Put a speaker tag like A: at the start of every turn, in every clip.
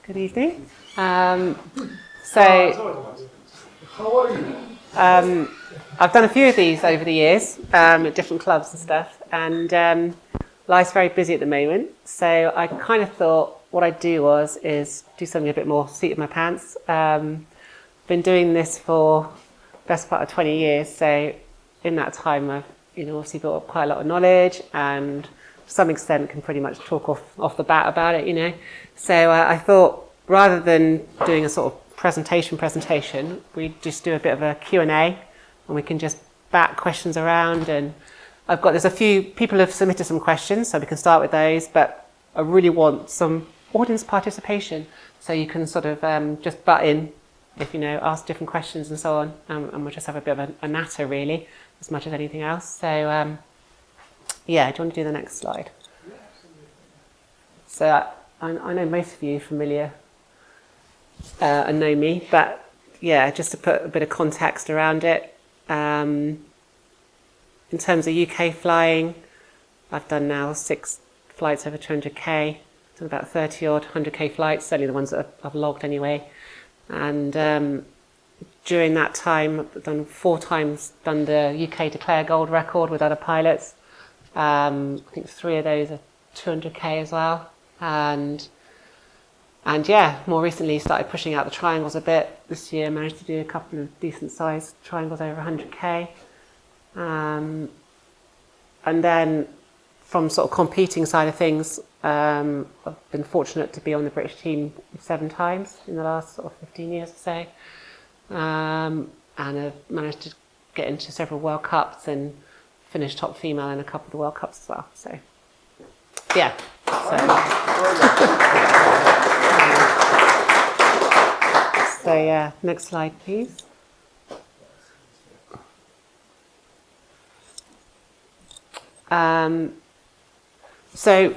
A: Good evening.
B: How are you?
A: I've done a few of these over the years at different clubs and stuff, and life's very busy at the moment. So I kind of thought what I'd do is do something a bit more seat of my pants. Been doing this for the best part of 20 years. So in that time, I've obviously built up quite a lot of knowledge, and to some extent can pretty much talk off the bat about it. So I thought rather than doing a sort of presentation, we just do a bit of a Q&A, and we can just bat questions around. And there's a few people have submitted some questions, so we can start with those, but I really want some audience participation, so you can sort of just butt in if ask different questions and so on, and we'll just have a bit of a natter really, as much as anything else. So do you want to do the next slide? So I know most of you are familiar and know me, but yeah, just to put a bit of context around it. In terms of UK flying, I've done now 6 flights over 200k, done about 30 odd 100k flights, certainly the ones that I've logged anyway. And during that time, I've done 4 times done the UK Declare Gold record with other pilots. I think 3 of those are 200k as well. And yeah, more recently started pushing out the triangles a bit. This year managed to do a couple of decent sized triangles over 100k. And then from sort of competing side of things, I've been fortunate to be on the British team 7 times in the last sort of 15 years or so. And I've managed to get into several World Cups and finish top female in a couple of the World Cups as well. So, yeah. So yeah, next slide, please. So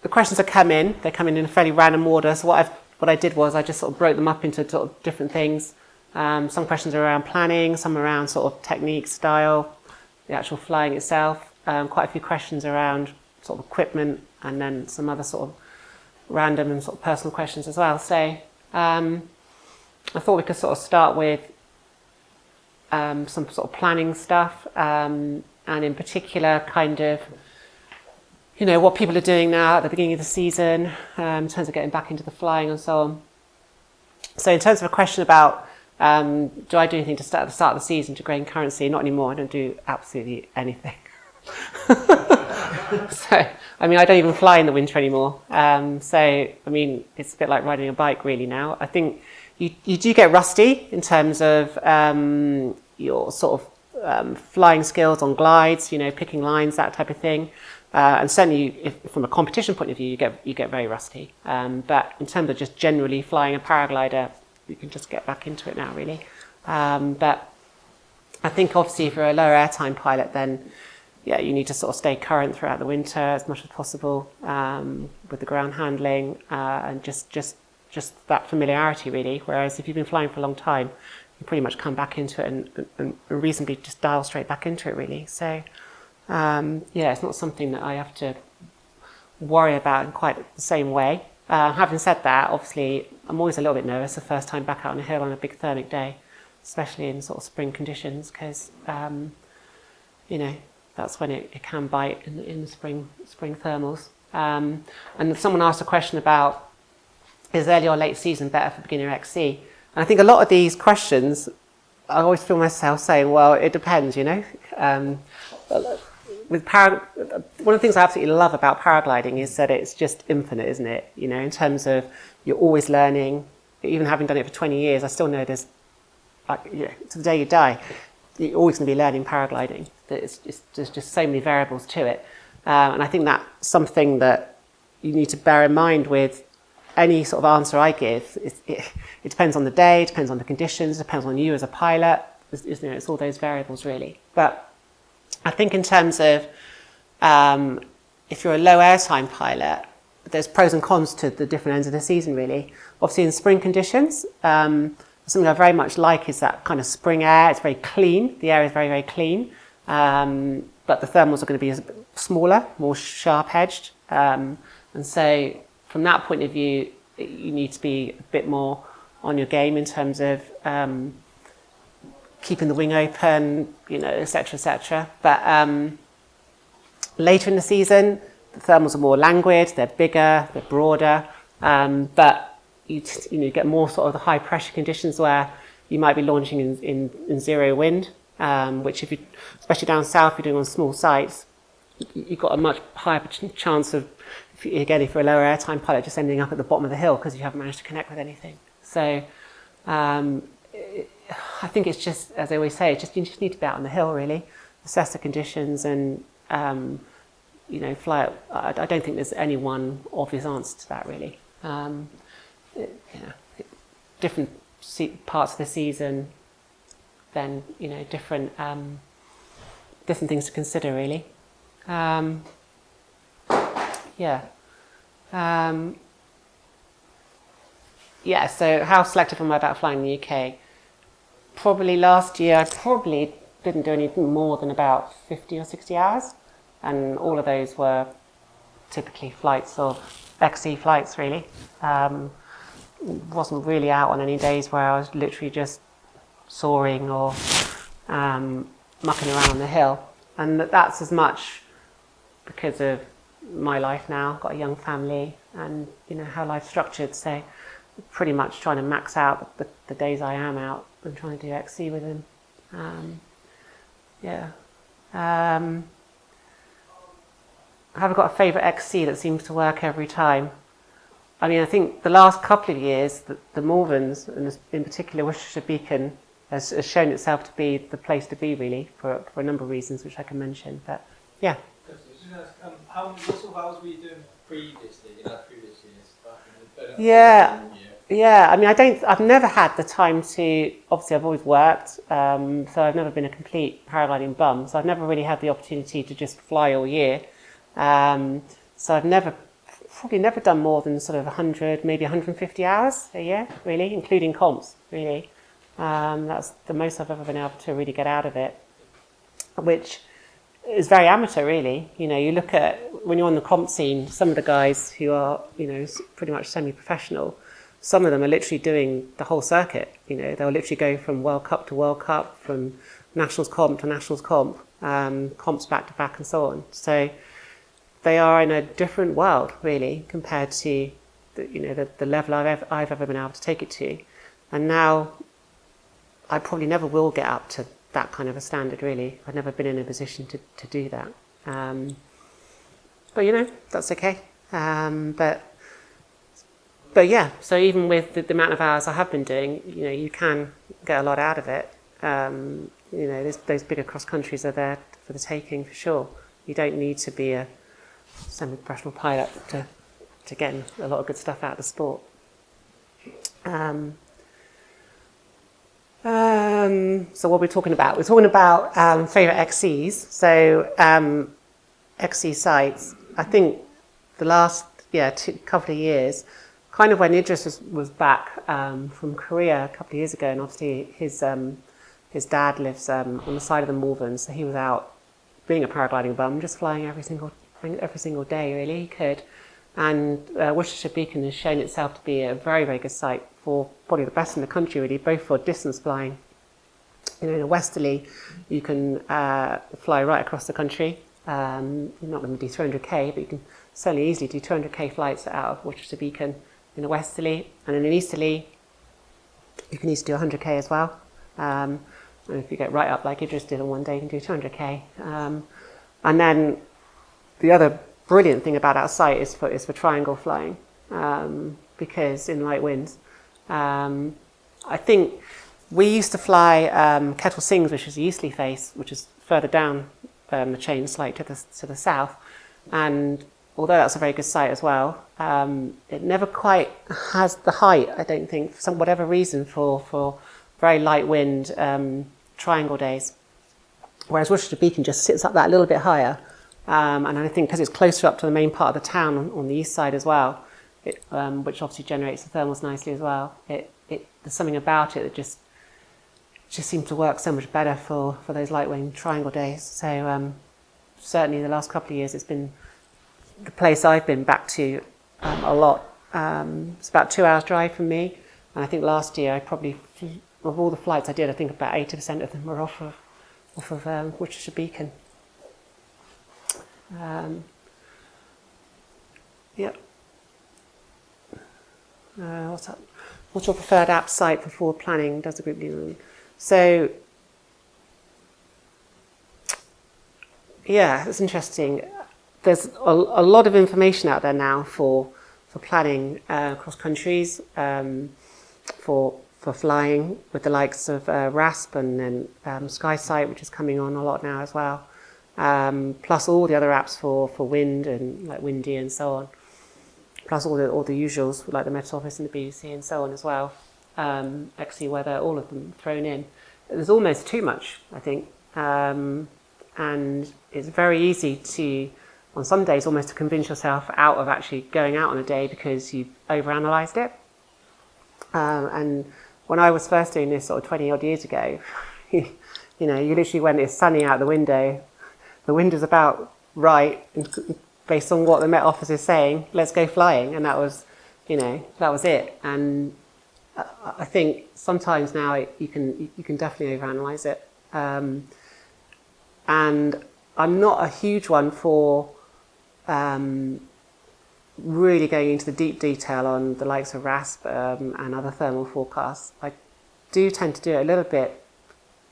A: the questions that come in, they come in a fairly random order. So what I did was I just sort of broke them up into sort of different things. Some questions are around planning, some around sort of technique, style, the actual flying itself. Quite a few questions around sort of equipment, and then some other sort of random and sort of personal questions as well. So I thought we could sort of start with some sort of planning stuff, and in particular kind of what people are doing now at the beginning of the season in terms of getting back into the flying and so on. So in terms of a question about do I do anything to start at the start of the season to gain currency? Not anymore. I don't do absolutely anything. So, I don't even fly in the winter anymore. It's a bit like riding a bike really now. I think you do get rusty in terms of your sort of flying skills on glides, picking lines, that type of thing. And certainly from a competition point of view, you get very rusty. But in terms of just generally flying a paraglider, you can just get back into it now really. But I think obviously if you're a lower airtime pilot, then yeah, you need to sort of stay current throughout the winter as much as possible with the ground handling and just that familiarity really. Whereas if you've been flying for a long time, you pretty much come back into it and reasonably just dial straight back into it really. So it's not something that I have to worry about in quite the same way. Having said that, obviously I'm always a little bit nervous the first time back out on a hill on a big thermic day, especially in sort of spring conditions, because that's when it can bite in the spring thermals. And someone asked a question about, is early or late season better for beginner XC? And I think a lot of these questions, I always feel myself saying, well, it depends, One of the things I absolutely love about paragliding is that it's just infinite, isn't it? In terms of you're always learning. Even having done it for 20 years, I still know there's, to the day you die, you're always going to be learning paragliding. There's just so many variables to it. And I think that's something that you need to bear in mind with any sort of answer I give. It depends on the day, it depends on the conditions, it depends on you as a pilot. It's all those variables really. But I think in terms of if you're a low airtime pilot, there's pros and cons to the different ends of the season really. Obviously in spring conditions, something I very much like is that kind of spring air. It's very clean. The air is very, very clean. But the thermals are going to be a bit smaller, more sharp edged. And so from that point of view, you need to be a bit more on your game in terms of keeping the wing open, etc., etc. But later in the season, the thermals are more languid, they're bigger, they're broader, but you get more sort of the high pressure conditions where you might be launching in zero wind, which if you, especially down south, you're doing on small sites, you've got a much higher chance of, again, if you're a lower airtime pilot, just ending up at the bottom of the hill because you haven't managed to connect with anything. So I think it's just, as I always say, you just need to be out on the hill, really, assess the conditions and, fly it. I don't think there's any one obvious answer to that, really. Different parts of the season, then, different things to consider, really. So how selective am I about flying in the UK? Probably last year, I probably didn't do anything more than about 50 or 60 hours. And all of those were typically flights of XC flights, really. Wasn't really out on any days where I was literally just soaring or mucking around on the hill. And that's as much because of my life now. I've got a young family and, how life's structured. So pretty much trying to max out the days I am out and trying to do XC with him. Have I got a favourite XC that seems to work every time? I mean, I think the last couple of years, the Malverns, and in particular Worcestershire Beacon, has shown itself to be the place to be, really, for a number of reasons, which I can mention. But, yeah.
B: What sort of hours were you doing previously, in previous years?
A: Yeah. I mean, I've never had the time to, obviously I've always worked, so I've never been a complete paragliding bum, so I've never really had the opportunity to just fly all year. So I've probably never done more than sort of 100, maybe 150 hours a year, really, including comps, really. That's the most I've ever been able to really get out of it, which is very amateur, really. You look at, when you're on the comp scene, some of the guys who are, pretty much semi-professional, some of them are literally doing the whole circuit. They'll literally go from World Cup to World Cup, from Nationals comp to Nationals comp, comps back to back and so on. So they are in a different world, really, compared to the level I've ever been able to take it to. And now I probably never will get up to that kind of a standard, really. I've never been in a position to do that. But, that's okay. But yeah, so even with the amount of hours I have been doing, you can get a lot out of it. Those bigger cross countries are there for the taking, for sure. You don't need to be a semi-professional pilot to get a lot of good stuff out of the sport. So what we're talking about? We're talking about favourite XCs. So XC sites. I think the last couple of years, kind of when Idris was back from Korea a couple of years ago, and obviously his dad lives on the side of the Malverns, so he was out being a paragliding bum, just flying every single day, really, he could. And Worcestershire Beacon has shown itself to be a very, very good site for probably the best in the country, really, both for distance flying. In a westerly, you can fly right across the country. You're not going to do 300k, but you can certainly easily do 200k flights out of Worcestershire Beacon in a westerly. And in an easterly, you can easily do 100k as well. And if you get right up like Idris did on one day, you can do 200k. And then the other brilliant thing about our site is for triangle flying, because in light winds, I think we used to fly Kettle Sings, which is the easterly face, which is further down the chain, slightly to the south. And although that's a very good site as well, it never quite has the height, I don't think, for whatever reason, for very light wind triangle days. Whereas Worcestershire Beacon just sits up that little bit higher. And I think because it's closer up to the main part of the town on the east side as well, which obviously generates the thermals nicely as well, there's something about it that just seems to work so much better for those light wind triangle days. So certainly the last couple of years it's been the place I've been back to a lot It's about 2 hours drive from me, and I think last year I probably, of all the flights I did, I think about 80% of them were off of Worcestershire Beacon. Yep. What's up? What's your preferred app site for forward planning? Does the group need? So, yeah, it's interesting. There's a lot of information out there now for planning across countries, for flying with the likes of RASP and then SkySight, which is coming on a lot now as well. Plus all the other apps for wind and like Windy and so on. Plus all the usuals like the Met Office and the BBC and so on as well. XC Weather, all of them thrown in. There's almost too much, I think. And it's very easy to, on some days, almost to convince yourself out of actually going out on a day because you've overanalyzed it. And when I was first doing this sort of 20 odd years ago, you literally, when it's sunny out the window, the wind is about right, based on what the Met Office is saying, let's go flying. And that was it. And I think sometimes now you can definitely overanalyze it. And I'm not a huge one for really going into the deep detail on the likes of RASP and other thermal forecasts. I do tend to do it a little bit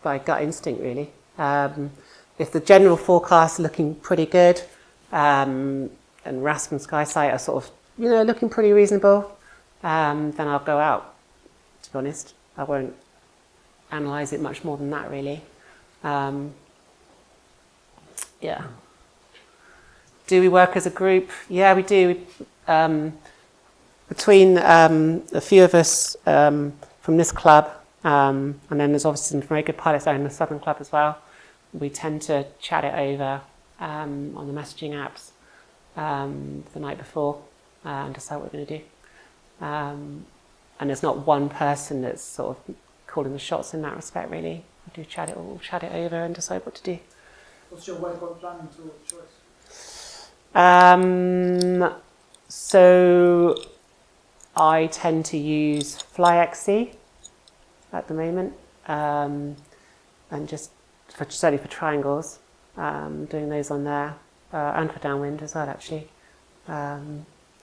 A: by gut instinct, really. If the general forecasts are looking pretty good, and RASP and SkySight are sort of, looking pretty reasonable, then I'll go out, to be honest. I won't analyse it much more than that, really. Yeah. Do we work as a group? Yeah, we do. Between a few of us from this club, and then there's obviously some very good pilots down in the Southern Club as well, we tend to chat it over on the messaging apps the night before and decide what we're going to do. And there's not one person that's sort of calling the shots in that respect, really. We do chat it over and decide what to do.
C: What's your waypoint planning tool of choice?
A: So I tend to use FlyXC at the moment, and just certainly for triangles, doing those on there, and for downwind as well, actually.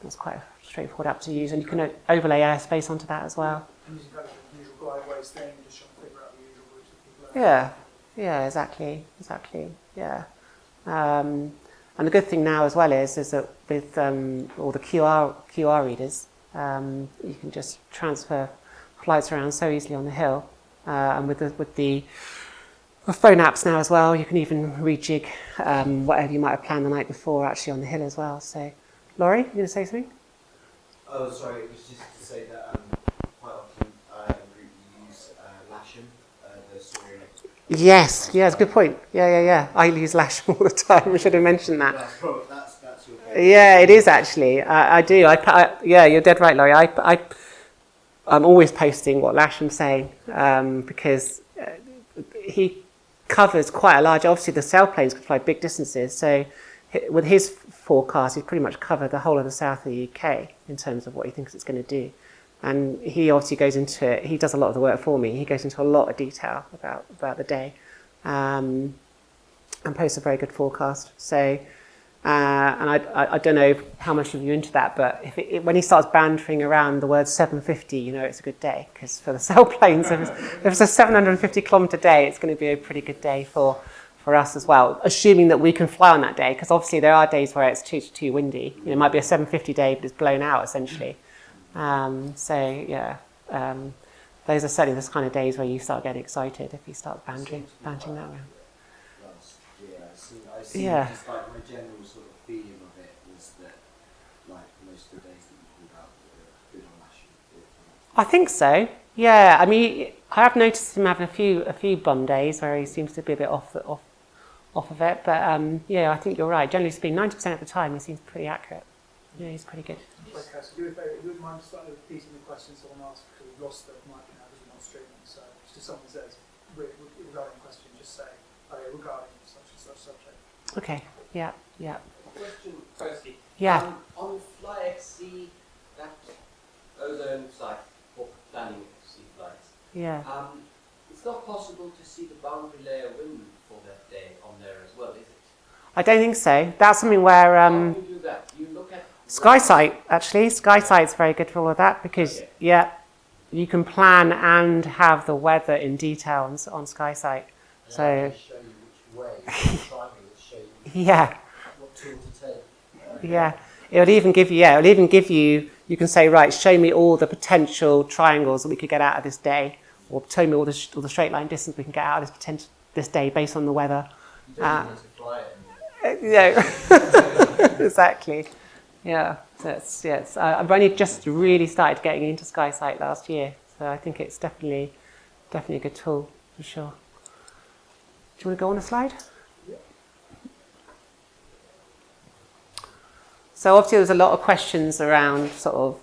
A: It's quite a straightforward app to use, and you can overlay airspace onto that as well.
C: And using kind of the usual guideways thing, just trying to figure out the usual routes that people have.
A: Yeah, exactly, yeah. And the good thing now as well is that with all the QR readers, you can just transfer flights around so easily on the hill, and with the phone apps now as well, you can even rejig whatever you might have planned the night before actually on the hill as well. So, Laurie, you going to say something?
D: Oh, sorry, it was just to say that quite often in group you use Lasham, the story.
A: Yes, it's a good point. Yeah. I use Lasham all the time. We should have mentioned that.
D: That's your favourite.
A: Yeah, it is actually. I do. Yeah, you're dead right, Laurie. I'm always posting what Lasham's saying because he covers quite a large. Obviously, the sailplanes can fly big distances, so with his forecast, he's pretty much covered the whole of the south of the UK in terms of what he thinks it's going to do. And he obviously goes into it. He does a lot of the work for me. He goes into a lot of detail about the day, and posts a very good forecast. So, and I don't know how much of you into that, but when he starts bantering around the word 750, it's a good day, because for the sailplanes, if it's a 750 kilometre day, it's going to be a pretty good day for us as well, assuming that we can fly on that day, because obviously there are days where it's too windy. It might be a 750 day, but it's blown out essentially. Those are certainly the kind of days where you start getting excited if you start bantering that around.
D: Yeah. Just like my general sort of feeling of it was that like most of the days that you pulled out were good on Lasham.
A: I think so. Yeah, I mean, I have noticed him having a few bum days where he seems to be a bit off of it. But I think you're right. Generally speaking, 90% of the time he seems pretty accurate. Yeah, he's pretty good.
C: Okay, so do me a favour, would you mind slightly repeating the question someone asked, because we've lost the mic now because we're not streaming. So just someone says regarding a question, just say regarding such and such subject.
A: Okay. Yeah.
E: Question firstly.
A: Yeah.
E: On FlyXC, that ozone site for planning sea flights.
A: Yeah.
E: It's not possible to see the boundary layer wind for that day on there as well, is it?
A: I don't think so. That's something where
E: How do you do that? You look at
A: SkySight, actually. SkySight's very good for all of that because,
E: Okay.
A: yeah, you can plan and have the weather in detail on SkySight. So,
D: show you which way, triangle will show you
A: yeah,
D: what tool to take.
A: yeah. It'll even give you, you can say, right, show me all the potential triangles that we could get out of this day, or show me all the straight line distance we can get out of this day based on the weather.
D: You don't need to fly it.
A: Yeah, exactly. Yeah, so I've only just really started getting into SkySight last year, so I think it's definitely a good tool for sure. Do you want to go on a slide?
C: Yeah.
A: So obviously there's a lot of questions around sort of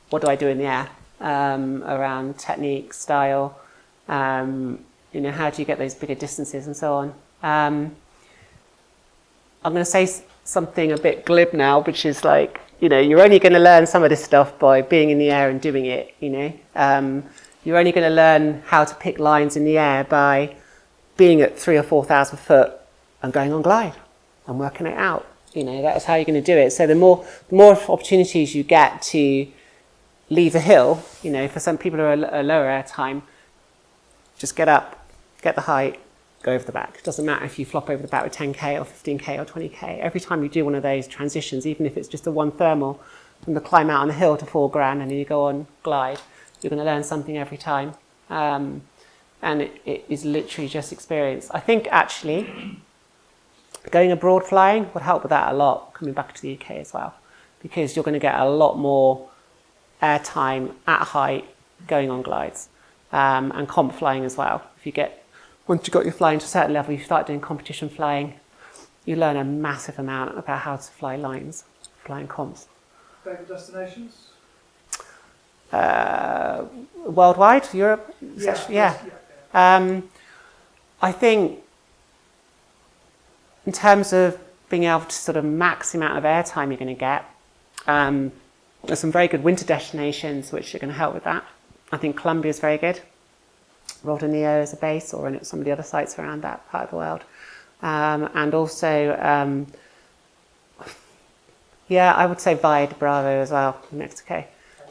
A: what do I do in the air, around technique, style, how do you get those bigger distances and so on. I'm going to say something a bit glib now, which is like, you're only going to learn some of this stuff by being in the air and doing it, You're only going to learn how to pick lines in the air by being at 3,000 or 4,000 foot and going on glide and working it out. That's how you're going to do it. So the more opportunities you get to leave a hill, for some people who are a lower air time, just get up, get the height, go over the back. It doesn't matter if you flop over the back with 10k or 15k or 20k. Every time you do one of those transitions, even if it's just a one thermal from the climb out on the hill to foreground and then you go on glide, you're going to learn something every time. And it is literally just experience. I think actually going abroad flying would help with that a lot, coming back to the UK as well, because you're going to get a lot more air time at height going on glides, and comp flying as well. Once you've got your flying to a certain level, you start doing competition flying, you learn a massive amount about how to fly lines, flying comps.
C: Favourite destinations?
A: Worldwide, Europe? Yeah. I think in terms of being able to sort of max the amount of airtime you're going to get, there's some very good winter destinations which are going to help with that. I think Colombia is very good. Rodoneo as a base, or in some of the other sites around that part of the world. And also, I would say Valle de Bravo as well, in Mexico.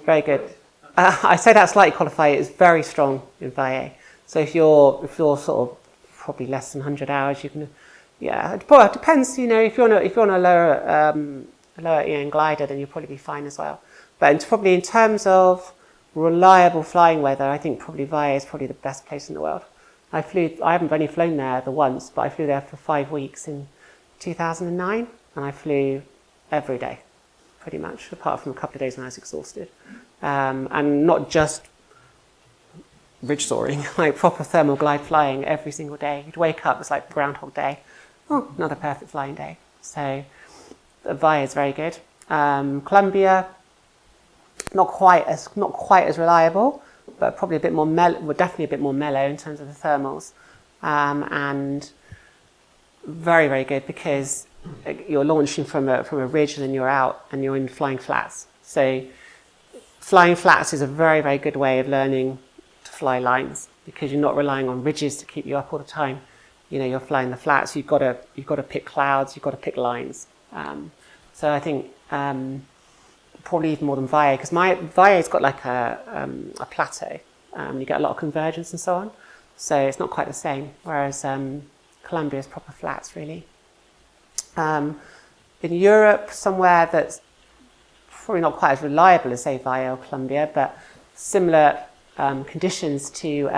A: Very good. I say that slightly qualified. It's very strong in Valle. So if you're sort of probably less than 100 hours, you can. Yeah, it depends. If you're on a lower EN glider, then you'll probably be fine as well. But probably in terms of reliable flying weather, I think probably Valle is probably the best place in the world. I haven't only flown there the once, but I flew there for 5 weeks in 2009, and I flew every day, pretty much, apart from a couple of days when I was exhausted. And not just ridge soaring, like proper thermal glide flying every single day. You'd wake up, it's like Groundhog Day. Oh, another perfect flying day. So Valle is very good. Colombia, not quite as reliable, but probably a bit more definitely a bit more mellow in terms of the thermals, and very, very good because you're launching from a ridge and then you're out and you're in flying flats. So flying flats is a very, very good way of learning to fly lines because you're not relying on ridges to keep you up all the time. You're flying the flats. You've got to pick clouds. You've got to pick lines. So I think probably even more than Valle, because Valle's got like a plateau. You get a lot of convergence and so on. So it's not quite the same. Whereas Colombia is proper flats, really. In Europe, somewhere that's probably not quite as reliable as, say, Valle or Colombia, but similar conditions to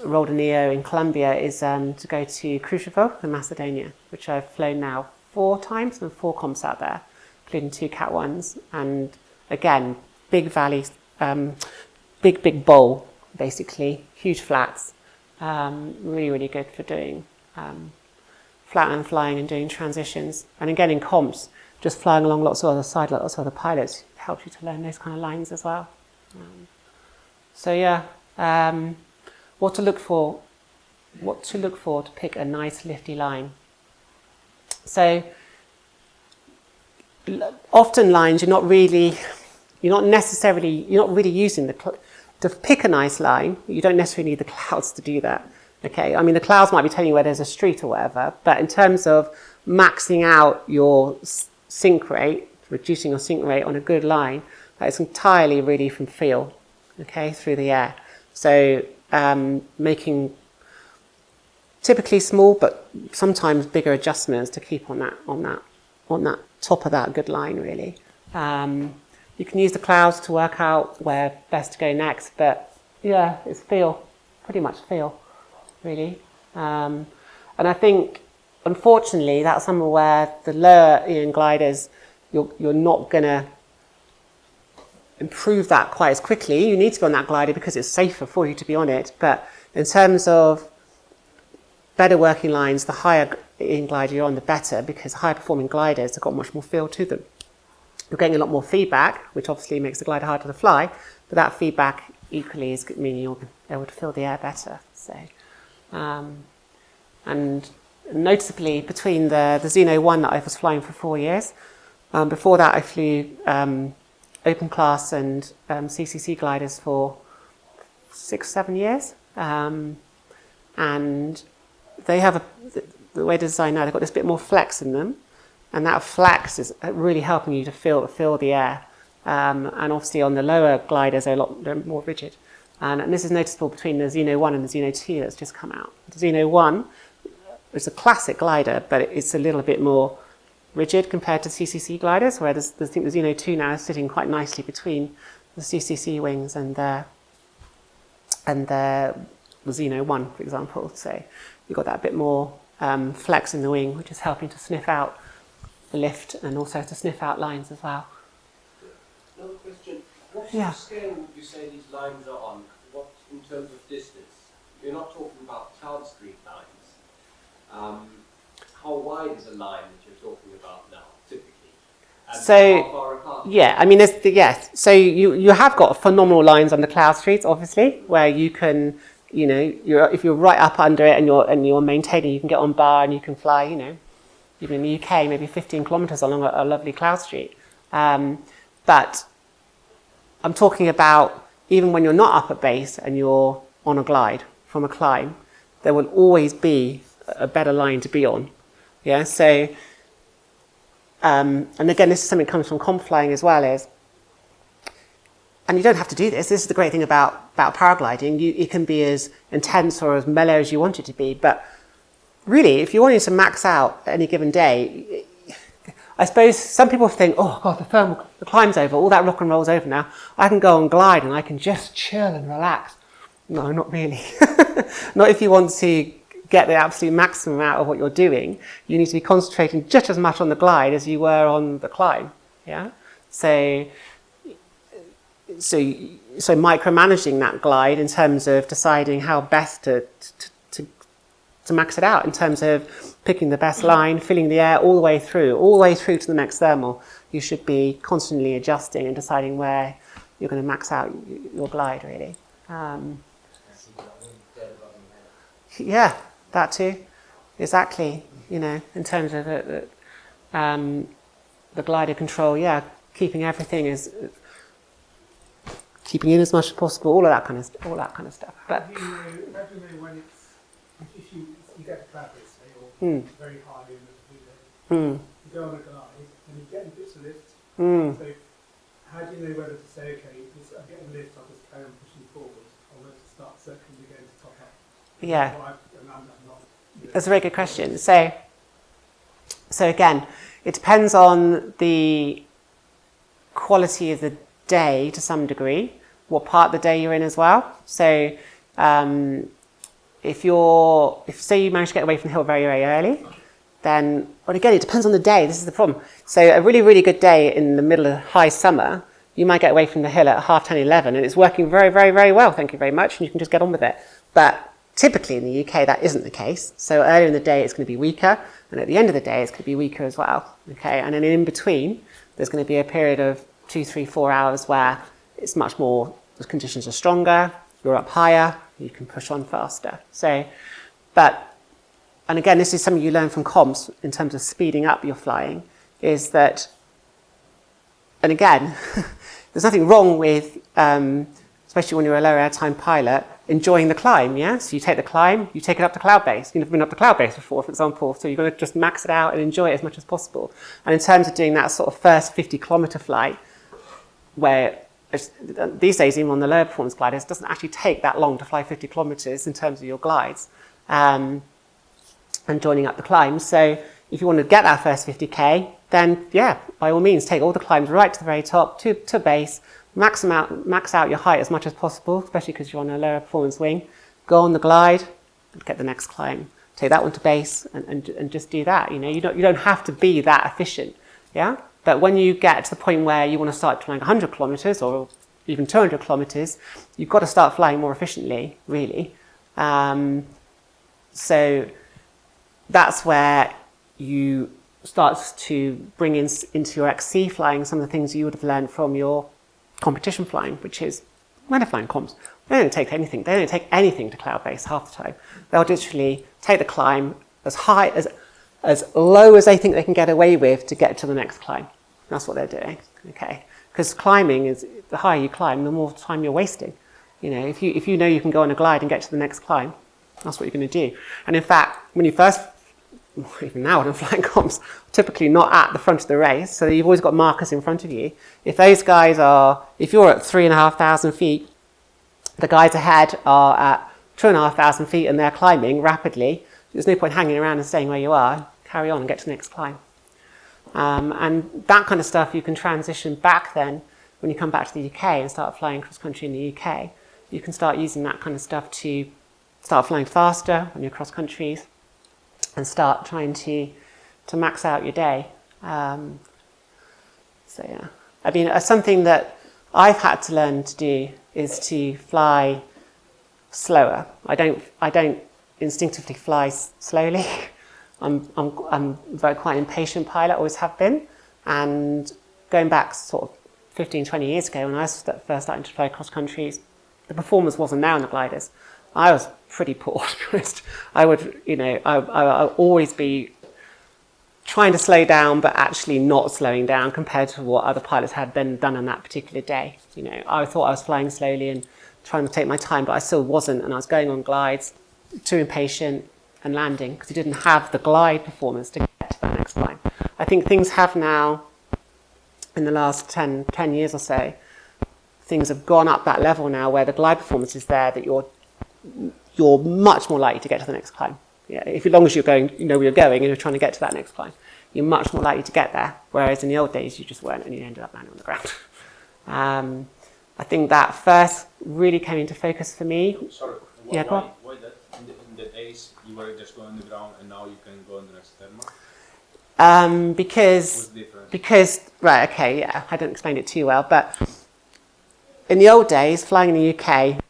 A: Rodoneo in Colombia is to go to Kruševo in Macedonia, which I've flown now 4 times and 4 comps out there, including 2 Cat 1s. And again, big valleys, big bowl, basically, huge flats. Really, really good for doing flatland flying and doing transitions. And again, in comps, just flying along lots of other pilots helps you to learn those kind of lines as well. What to look for to pick a nice lifty line. So often lines you're not really using to pick a nice line. You don't necessarily need the clouds to do that. Okay, I mean the clouds might be telling you where there's a street or whatever, but in terms of maxing out your sink rate, reducing your sink rate on a good line, that is entirely really from feel, okay, through the air. So making typically small but sometimes bigger adjustments to keep on that top of that good line really. You can use the clouds to work out where best to go next, but yeah, it's pretty much feel really. And I think unfortunately that's somewhere where the lower Ian gliders you're not gonna improve that quite as quickly. You need to be on that glider because it's safer for you to be on it, but in terms of better working lines, the higher Ian glider you're on, the better, because higher performing gliders have got much more feel to them. You're getting a lot more feedback, which obviously makes the glider harder to fly, but that feedback equally is meaning you're able to feel the air better. So, and noticeably between the Xeno 1 that I was flying for 4 years, before that I flew open class and CCC gliders for 6-7 years, and they have the way they're designed now, they've got this bit more flex in them, and that flex is really helping you to feel the air. And obviously on the lower gliders they're more rigid, and this is noticeable between the Xeno 1 and the Xeno 2 that's just come out. The Xeno 1 is a classic glider, but it's a little bit more rigid compared to CCC gliders, whereas I think the Xeno 2 now is sitting quite nicely between the CCC wings and the Xeno 1, for example. So you've got that bit more flex in the wing, which is helping to sniff out the lift and also to sniff out lines as well.
E: Another question. What sort of scale would you say these lines are on? What in terms of distance? You're not talking about cloud street lines. How wide is a line that you're talking about now, typically? And
A: So,
E: how far apart?
A: yeah, I mean, so you have got phenomenal lines on the cloud streets, obviously, where you can, if you're right up under it and you're maintaining, you can get on bar and you can fly, even in the UK, maybe 15 kilometres along a lovely cloud street. But I'm talking about even when you're not up at base and you're on a glide from a climb, there will always be a better line to be on. Yeah, so, and again, this is something that comes from comp flying as well, and you don't have to do this. This is the great thing about paragliding. It can be as intense or as mellow as you want it to be, but really, if you wanted to max out any given day, I suppose some people think, oh God, the climb's over, all that rock and roll's over now. I can go on glide and I can just chill and relax. No, not really. Not if you want to get the absolute maximum out of what you're doing. You need to be concentrating just as much on the glide as you were on the climb. Yeah. So micromanaging that glide in terms of deciding how best to max it out, in terms of picking the best line, filling the air all the way through to the next thermal. You should be constantly adjusting and deciding where you're going to max out your glide, really. Yeah, that too. Exactly. In terms of the glider control, yeah, keeping everything keeping in as much as possible, all that kind of stuff. But
C: how do you know when if you get a cloud, say, or very high in the you go on a glide and you get bits of lift. So how do you know whether to say, okay, I'm getting lift, I'll just carry on pushing forward, or whether to start circling again to top up?
A: Yeah, that's a very good question. So again, it depends on the quality of the day to some degree, what part of the day you're in as well. So if say you manage to get away from the hill very, very early, then, but again, it depends on the day. This is the problem. So a really, really good day in the middle of high summer, you might get away from the hill at 10:30, 11, and it's working very, very, very well. Thank you very much. And you can just get on with it. But typically in the UK, that isn't the case. So earlier in the day, it's going to be weaker. And at the end of the day, it's going to be weaker as well. Okay. And then in between, there's going to be a period of 2, 3, 4 hours where it's much more, the conditions are stronger, you're up higher, you can push on faster. And again, this is something you learn from comps in terms of speeding up your flying, is that and again, there's nothing wrong with, especially when you're a lower airtime pilot, enjoying the climb, yeah? So you take the climb, you take it up to cloud base. You've never been up to cloud base before, for example, so you're going to just max it out and enjoy it as much as possible. And in terms of doing that sort of first 50-kilometre flight, where these days, even on the lower performance gliders, it doesn't actually take that long to fly 50 kilometres in terms of your glides and joining up the climbs. So if you want to get that first 50k, then yeah, by all means, take all the climbs right to the very top, to base, max out your height as much as possible, especially because you're on a lower performance wing. Go on the glide and get the next climb. Take that one to base and just do that. You know, you don't have to be that efficient, yeah? But when you get to the point where you want to start flying 100 kilometres or even 200 kilometres, you've got to start flying more efficiently, really. So that's where you start to bring into your XC flying some of the things you would have learned from your competition flying, which is when they're flying comps, they don't take anything. They don't take anything to cloud base half the time. They'll literally take the climb as high, as low as they think they can get away with to get to the next climb. That's what they're doing, okay? Because climbing is, the higher you climb, the more time you're wasting. You know, if you know you can go on a glide and get to the next climb, that's what you're going to do. And in fact, when you first, even now when I'm flying comps, typically not at the front of the race, so you've always got markers in front of you. If those guys are, if you're at 3,500 feet, the guys ahead are at 2,500 feet and they're climbing rapidly, there's no point hanging around and staying where you are. Carry on and get to the next climb. And that kind of stuff you can transition back then when you come back to the UK and start flying cross-country in the UK. You can start using that kind of stuff to start flying faster when you're cross-countries and start trying to max out your day. So yeah, I mean, something that I've had to learn to do is to fly slower. I don't instinctively fly slowly. I'm quite an impatient pilot, always have been. And going back sort of 15, 20 years ago when I was first starting to fly cross countries, the performance wasn't there on the gliders. I was pretty poor, to be honest. I would, I always be trying to slow down, but actually not slowing down compared to what other pilots had then done on that particular day. You know, I thought I was flying slowly and trying to take my time, but I still wasn't. And I was going on glides, too impatient, and landing because you didn't have the glide performance to get to that next climb. I think things have now, in the last 10 years or so, things have gone up that level now where the glide performance is there that you're much more likely to get to the next climb. Yeah, as long as you're going, you know where you're going and you're trying to get to that next climb, you're much more likely to get there. Whereas in the old days, you just weren't and you ended up landing on the ground. I think that first really came into focus for me.
F: Sorry,
A: Yeah, go on.
F: why that? In the days you were just going on the ground and now you can go on the next thermal?
A: Because, right, okay, yeah, I didn't explain it too well, but in the old days, flying in the UK,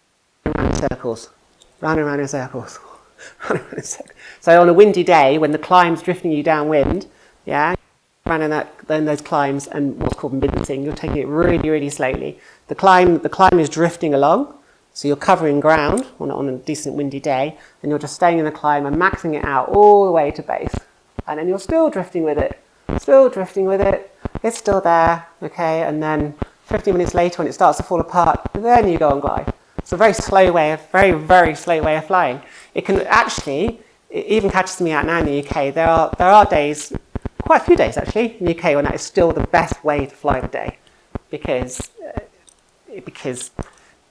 A: around in circles, round and round in circles. So on a windy day, when the climb's drifting you downwind, yeah, running those climbs and what's called mincing, you're taking it really, really slowly. The climb is drifting along, so you're covering ground on a decent windy day, and you're just staying in the climb and maxing it out all the way to base. And then you're still drifting with it, it's still there, okay, and then 15 minutes later when it starts to fall apart, then you go on glide. It's a very, very slow way of flying. It can actually, it even catches me out now in the UK, there are days, quite a few days actually, in the UK when that is still the best way to fly the day because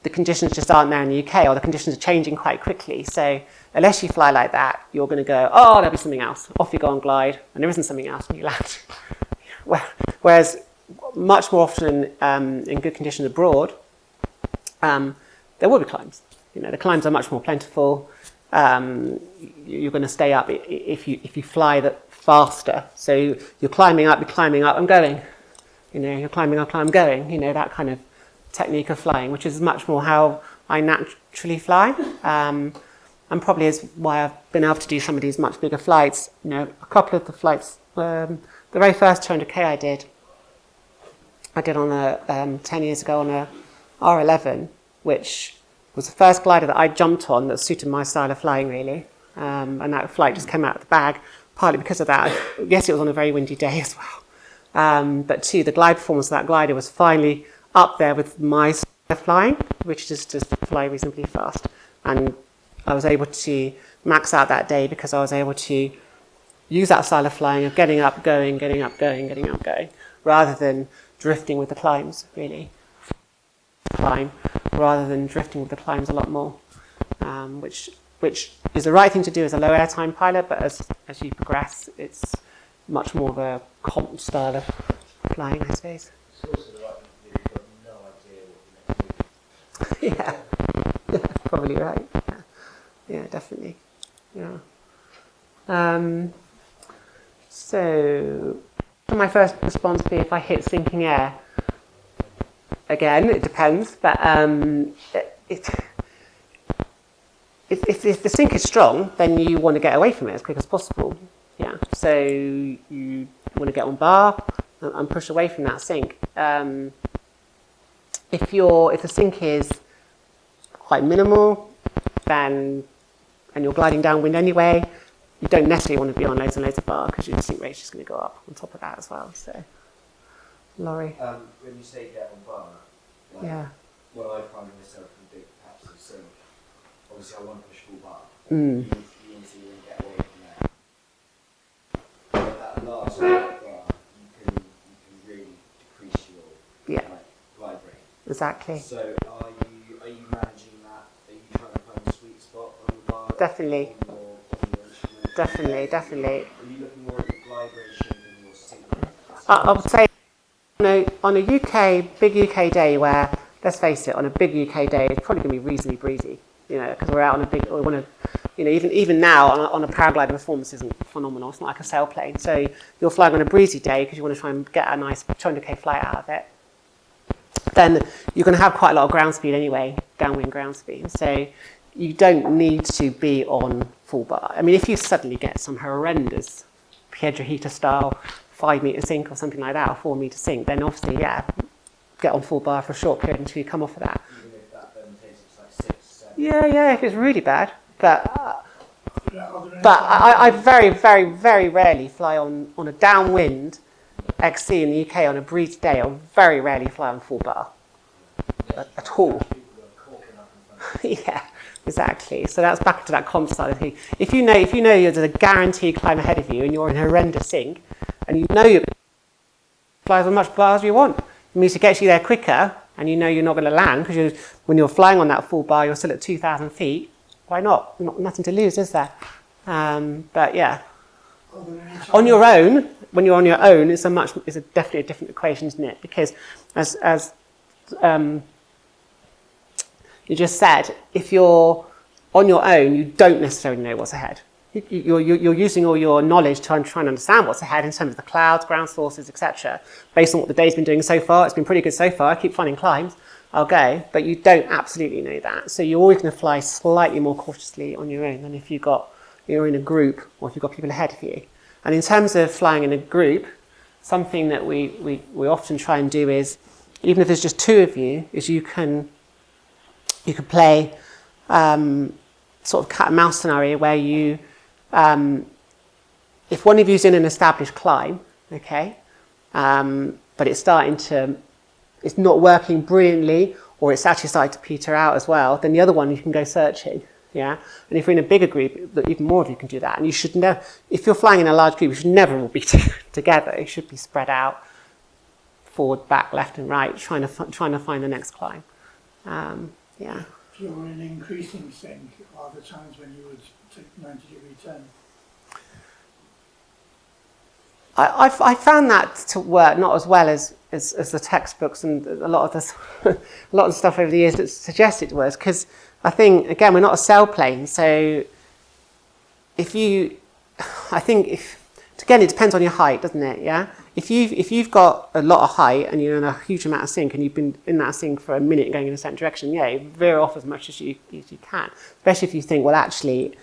A: the conditions just aren't there in the UK, or the conditions are changing quite quickly. So unless you fly like that, you're going to go, oh, there'll be something else. Off you go on glide, and there isn't something else when you land. Whereas much more often in good conditions abroad, there will be climbs. You know, the climbs are much more plentiful. You're going to stay up if you fly that faster. So you're climbing up, I'm going. You know, you're climbing up, I'm going. You know, that kind of technique of flying, which is much more how I naturally fly. And probably is why I've been able to do some of these much bigger flights. You know, a couple of the flights, the very first 200k I did on 10 years ago on a R11, which was the first glider that I jumped on that suited my style of flying, really. And that flight just came out of the bag, partly because of that. Yes, it was on a very windy day as well. But two, the glide performance of that glider was finally up there with my style of flying, which is just fly reasonably fast. And I was able to max out that day because I was able to use that style of flying of getting up, going, getting up, going, getting up, going, rather than drifting with the climbs, really. Climb, rather than drifting with the climbs a lot more, which is the right thing to do as a low airtime pilot, but as you progress, it's much more of a comp style of flying, I suppose.
D: It's also the right thing to do. You've got no idea what the next move is.
A: Yeah, probably right. Yeah, definitely. Yeah. So, my first response would be if I hit sinking air. Again, it depends, but if the sink is strong, then you want to get away from it as quick as possible. Yeah, so you want to get on bar and push away from that sink. If the sink is quite minimal, then and you're gliding downwind anyway, you don't necessarily want to be on loads and loads of bar because your sink rate is just going to go up on top of that as well. So, Laurie.
D: When you say get on bar, like,
A: Yeah.
D: well, I find myself in big patches of sink. Obviously, I want to push full bar.
A: Mm.
D: You need to get away from there. But that last bar, you can really decrease your glide rate.
A: Exactly.
D: So, are you managing that? Are you trying to find a sweet spot on the bar?
A: Definitely.
D: On your instrument?
A: Definitely.
D: Are you looking more at your glide rate shape than your sink rate?
A: I would say on a big UK day where, let's face it, on a big UK day, it's probably going to be reasonably breezy, because we're out on a big, we want to, even now on a paraglider, performance isn't phenomenal. It's not like a sailplane. So you're flying on a breezy day because you want to try and get a nice 200k flight out of it. Then you're going to have quite a lot of ground speed anyway, downwind ground speed. So you don't need to be on full bar. I mean, if you suddenly get some horrendous Piedrahita style 5 metre sink or something like that, or 4 metre sink, then obviously, get on full bar for a short period until you come off of that.
D: Even if that then takes it to like 6, 7.
A: Yeah, if it's really bad. But I very, very, very rarely fly on a downwind XC in the UK on a breeze day. I very rarely fly on full bar at all. Yeah, exactly. So that's back to that comp side of thing. If you know there's a guaranteed climb ahead of you and you're in a horrendous sink, and you know you're going to fly as much bar as you want, it means to get you there quicker, and you know you're not going to land because when you're flying on that full bar, you're still at 2,000 feet. Why not? Nothing to lose, is there? But yeah, on your own, when you're on your own, it's definitely a different equation, isn't it? Because as you just said, if you're on your own, you don't necessarily know what's ahead. You're using all your knowledge to try and understand what's ahead in terms of the clouds, ground sources, etc. Based on what the day's been doing so far, it's been pretty good so far. I keep finding climbs, I'll go. But you don't absolutely know that. So you're always going to fly slightly more cautiously on your own than if you're in a group or if you've got people ahead of you. And in terms of flying in a group, something that we often try and do is, even if there's just two of you, is you can play sort of cat and mouse scenario where you, if one of you's in an established climb, okay, but it's not working brilliantly, or it's actually starting to peter out as well, then the other one you can go searching, yeah. And if you're in a bigger group, even more of you can do that. And you should never, if you're flying in a large group, you should never all be together. You should be spread out, forward, back, left, and right, trying to find the next climb. Yeah.
C: If you're in an increasing sink, are there times when you would take 90-degree turn?
A: I found that to work not as well as the textbooks and a lot of the stuff over the years that suggests it was, because I think, again, we're not a sailplane, so again, it depends on your height, doesn't it? Yeah. If you've got a lot of height and you're in a huge amount of sink and you've been in that sink for a minute going in a certain direction, you veer off as much as you can. Especially if you think, well, actually,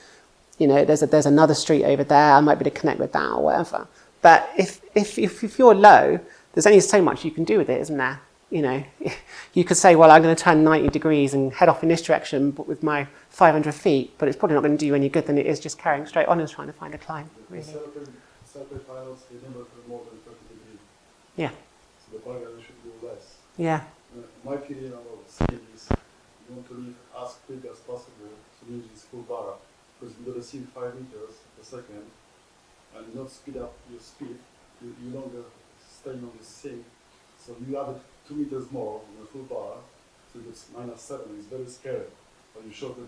A: there's another street over there, I might be able to connect with that or whatever. But if you're low, there's only so much you can do with it, isn't there? You could say, well, I'm going to turn 90 degrees and head off in this direction, but with my 500 feet, but it's probably not going to do you any good than it is just carrying straight on and trying to find a climb, really.
G: Sailplane pilots, they never go more than 30 degrees.
A: Yeah.
G: So the paraglider should go less.
A: Yeah.
G: My feeling about skiing is you want to leave as quick as possible, so use this full bar, because you're gonna see 5 meters per second, and not speed up your speed. You longer staying on the sink, so you add 2 meters more on the full bar, so it's -7. It's very scary, but you shorter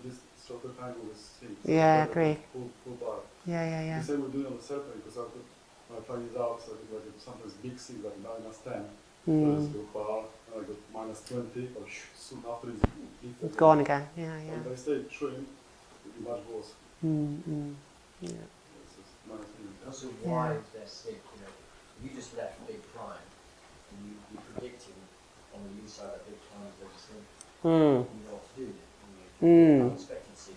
G: time on the sink. So
A: Yeah, I
G: it's better
A: agree.
G: Full bar.
A: Yeah.
G: The same we're doing on the serpent, because I find it out, so I think like sometimes big things like -10. So let's go bar, and I got -20, or soon after it's
A: Gone again. Yeah.
G: If I stay trimmed, it'll be much worse.
A: Yeah.
G: It's just -20.
D: Also, why is there stick? You know, if you just left big climb, and you're predicting on the inside that big climb is there's a sink. You know what to do. Unexpectancy.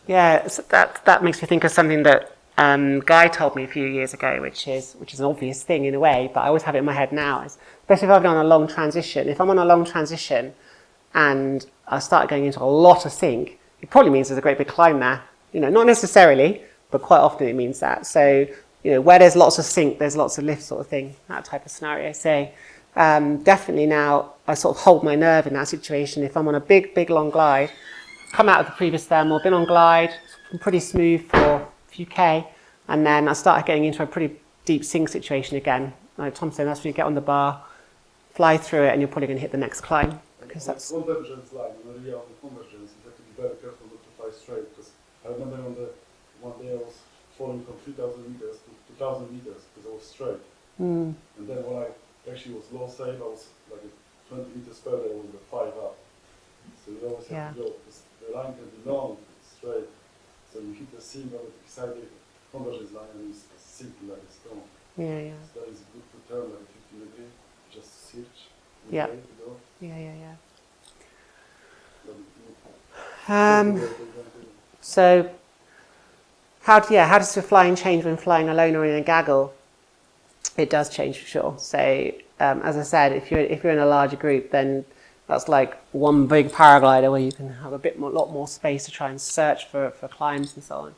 A: Yeah, so that makes me think of something that Guy told me a few years ago, which is an obvious thing in a way, but I always have it in my head now. Especially if I've done a long transition. If I'm on a long transition and I start going into a lot of sink, it probably means there's a great big climb there. You know, not necessarily, but quite often it means that. So, you know, where there's lots of sink, there's lots of lift sort of thing, that type of scenario. So definitely now I sort of hold my nerve in that situation. If I'm on a big long glide, come out of the previous thermal, been on glide, pretty smooth for a few K, and then I started getting into a pretty deep sink situation again. Like Tom said, that's when you get on the bar, fly through it, and you're probably going to hit the next climb. Because that's
G: convergence line, when we are on the convergence, you have to be very careful not to fly straight, because I remember on the one day I was falling from 3,000 meters to 2,000 meters, because I was straight. And then when I actually was low safe, I was like 20 meters further, I was the 5 up. So you always have to go, because the line can be long, straight. So you hit the sink beside the convergence line and it's sinking like a stone.
A: Yeah.
G: So that is good to turn like 50 degrees, just search.
A: Yeah.
G: Go.
A: Yeah.
G: Um,
A: So, how does the flying change when flying alone or in a gaggle? It does change for sure. So, as I said, if you're in a larger group, then that's like one big paraglider where you can have lot more space to try and search for climbs and so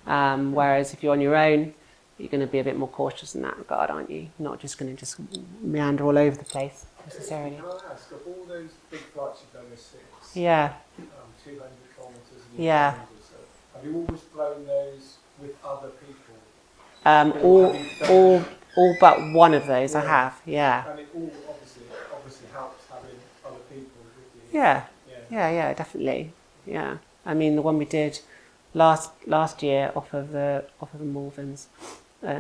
A: on. Whereas if you're on your own, you're going to be a bit more cautious in that regard, aren't you? Not just going to just meander all over the place necessarily.
C: Can I ask, of all those big flights you've done this since,
A: Yeah.
C: 200 kilometres and
A: Yeah.
C: 800 or so, have you always flown those with other people?
A: All but one of those I have. Yeah.
C: And it all obviously helps having other people with you.
A: Yeah, definitely. Yeah. I mean, the one we did last year off of the Malverns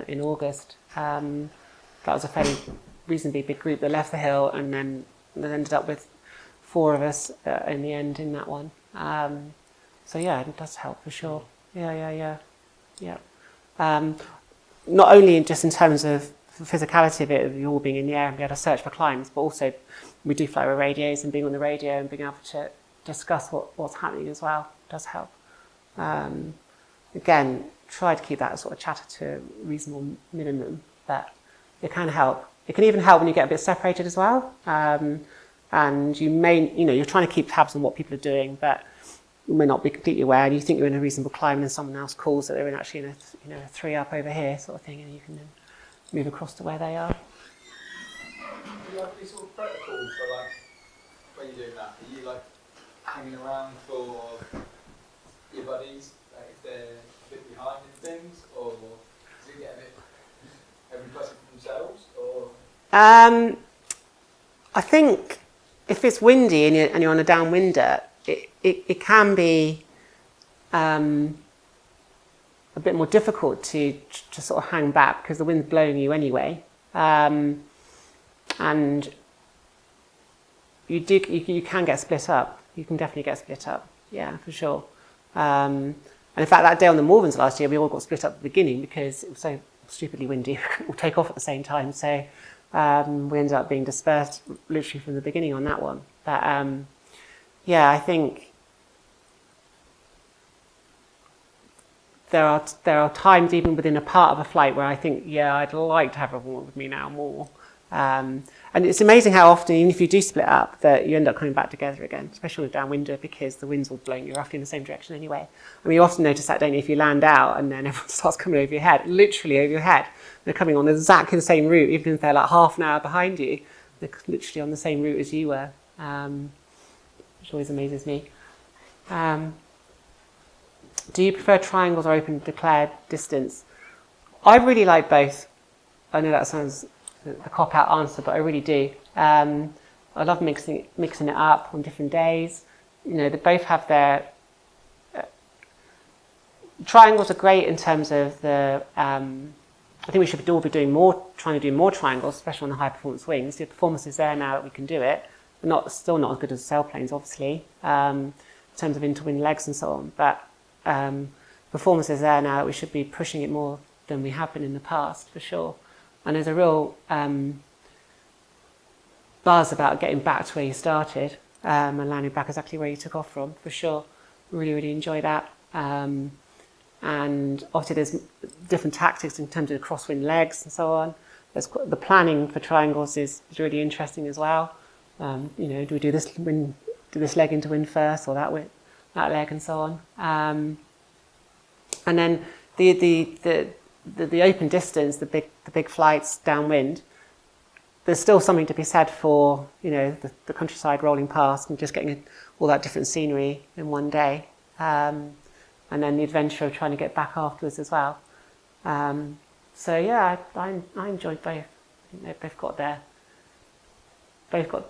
A: in August, that was a fairly reasonably big group that left the hill, and then ended up with 4 of us in the end in that one. So yeah, it does help for sure. Yeah. Not only just in terms of the physicality of you all being in the air and be able to search for climbs, but also we do fly with radios, and being on the radio and being able to discuss what's happening as well does help. Again, try to keep that sort of chatter to a reasonable minimum, but it can help. It can even help when you get a bit separated as well. And you're trying to keep tabs on what people are doing, but you may not be completely aware, and you think you're in a reasonable climb, and then someone else calls that they're actually in a 3 up over here sort of thing, and you can then move across to where they are.
B: Do you have any sort of protocols for like when you're doing that? Are you like hanging around for your buddies, like if they're a bit behind in things, or does it get a bit every person for themselves, or?
A: I think if it's windy and you're on a downwinder, it can be a bit more difficult to sort of hang back because the wind's blowing you anyway, and you can get split up. You can definitely get split up, yeah, for sure. And in fact, that day on the Malverns last year, we all got split up at the beginning because it was so stupidly windy. We couldn't all take off at the same time, so we ended up being dispersed literally from the beginning on that one. But yeah, I think there are times even within a part of a flight where I think, yeah, I'd like to have everyone with me now more. And And it's amazing how often, even if you do split up, that you end up coming back together again, especially with downwinder, because the wind's all blowing you roughly in the same direction anyway. I mean, you often notice that, don't you, if you land out and then everyone starts coming over your head, literally over your head. They're coming on exactly the same route, even if they're like half an hour behind you. They're literally on the same route as you were, which always amazes me. Do you prefer triangles or open declared distance? I really like both. I know that sounds a cop-out answer, but I really do. I love mixing it up on different days. You know, they both have their... triangles are great in terms of the... I think we should all be trying to do more triangles, especially on the high-performance wings. The performance is there now that we can do it. Still not as good as sailplanes, obviously, in terms of interwind legs and so on. But performance is there now that we should be pushing it more than we have been in the past, for sure. And there's a real buzz about getting back to where you started and landing back exactly where you took off from, for sure. Really, really enjoy that. And obviously there's different tactics in terms of the crosswind legs and so on. The planning for triangles is really interesting as well. You know, do we do this leg into wind first, or that leg, and so on. And then the open distance, the big flights downwind, there's still something to be said for, you know, the countryside rolling past and just getting all that different scenery in one day. And then the adventure of trying to get back afterwards as well. So yeah, I enjoyed both. I think they've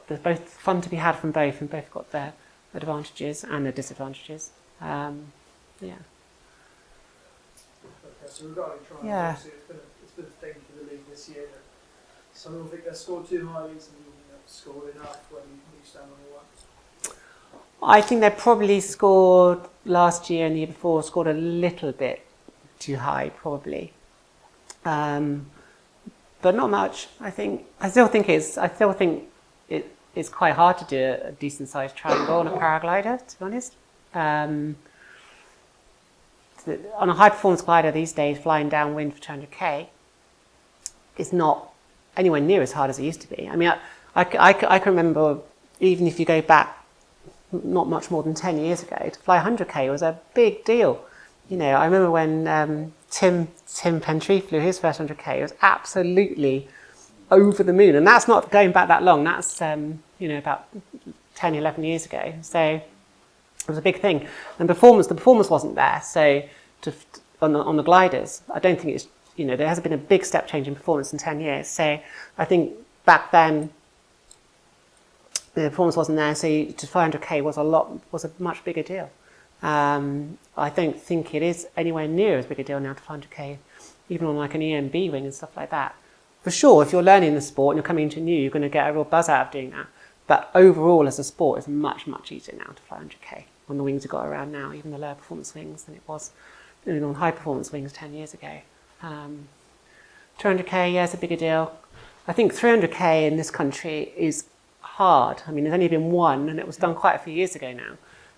A: there's both fun to be had from both, and both got their advantages and their disadvantages. Yeah.
C: Okay, so regarding triangles,
A: Yeah.
C: it's been a thing for the league this year. That some people think they're scored too high, some people think they're scored enough when you stand on the one.
A: I think they probably scored last year and the year before, scored a little bit too high, probably. But not much. I still think it's quite hard to do a decent sized triangle on a paraglider, to be honest. On a high performance glider these days, flying downwind for 200k is not anywhere near as hard as it used to be. I mean, I can remember, even if you go back not much more than 10 years ago, to fly 100k was a big deal. You know, I remember when Tim Pentry flew his first 100k, it was absolutely over the moon. And that's not going back that long. That's, you know, about 10, 11 years ago. So it was a big thing. And the performance wasn't there. So on the gliders, I don't think it's, you know, there hasn't been a big step change in performance in 10 years. So I think back then, the performance wasn't there, so to 500k was a much bigger deal. I don't think it is anywhere near as big a deal now to 500k, even on like an EMB wing and stuff like that. For sure, if you're learning the sport and you're coming into new, you're going to get a real buzz out of doing that. But overall, as a sport, it's much, much easier now to fly 100k on the wings we've got around now, even the lower performance wings, than it was on high performance wings 10 years ago. 200k, yeah, it's a bigger deal. I think 300k in this country is hard. I mean, there's only been one, and it was done quite a few years ago now.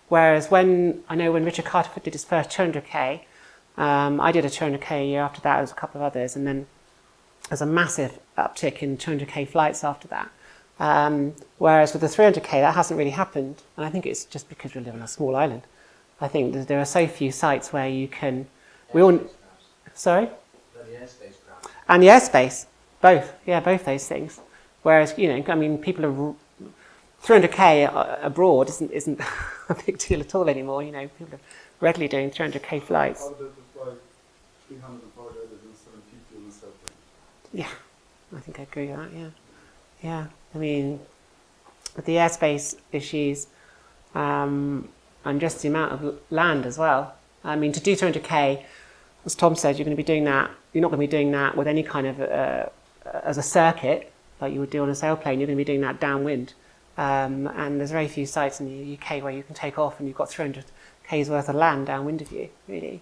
A: Whereas when Richard Carter did his first 200k, I did a 200k a year after that, there was a couple of others, and then there's a massive uptick in 200k flights after that. Whereas with the 300k, that hasn't really happened, and I think it's just because we live on a small island. I think that there are so few sites where you can... Sorry?
D: The airspace perhaps.
A: And the airspace, both those things. Whereas, you know, I mean, people are 300k abroad isn't a big deal at all anymore. You know, people are regularly doing 300k flights.
G: How did it fly 300 and 750 on the sailplane?
A: Yeah, I think I agree with that. Yeah. I mean, with the airspace issues, and just the amount of land as well. I mean, to do 200k, as Tom said, you're going to be doing that. You're not going to be doing that with any kind of as a circuit like you would do on a sailplane. You're going to be doing that downwind. And there's very few sites in the UK where you can take off and you've got 300k's worth of land downwind of you, really.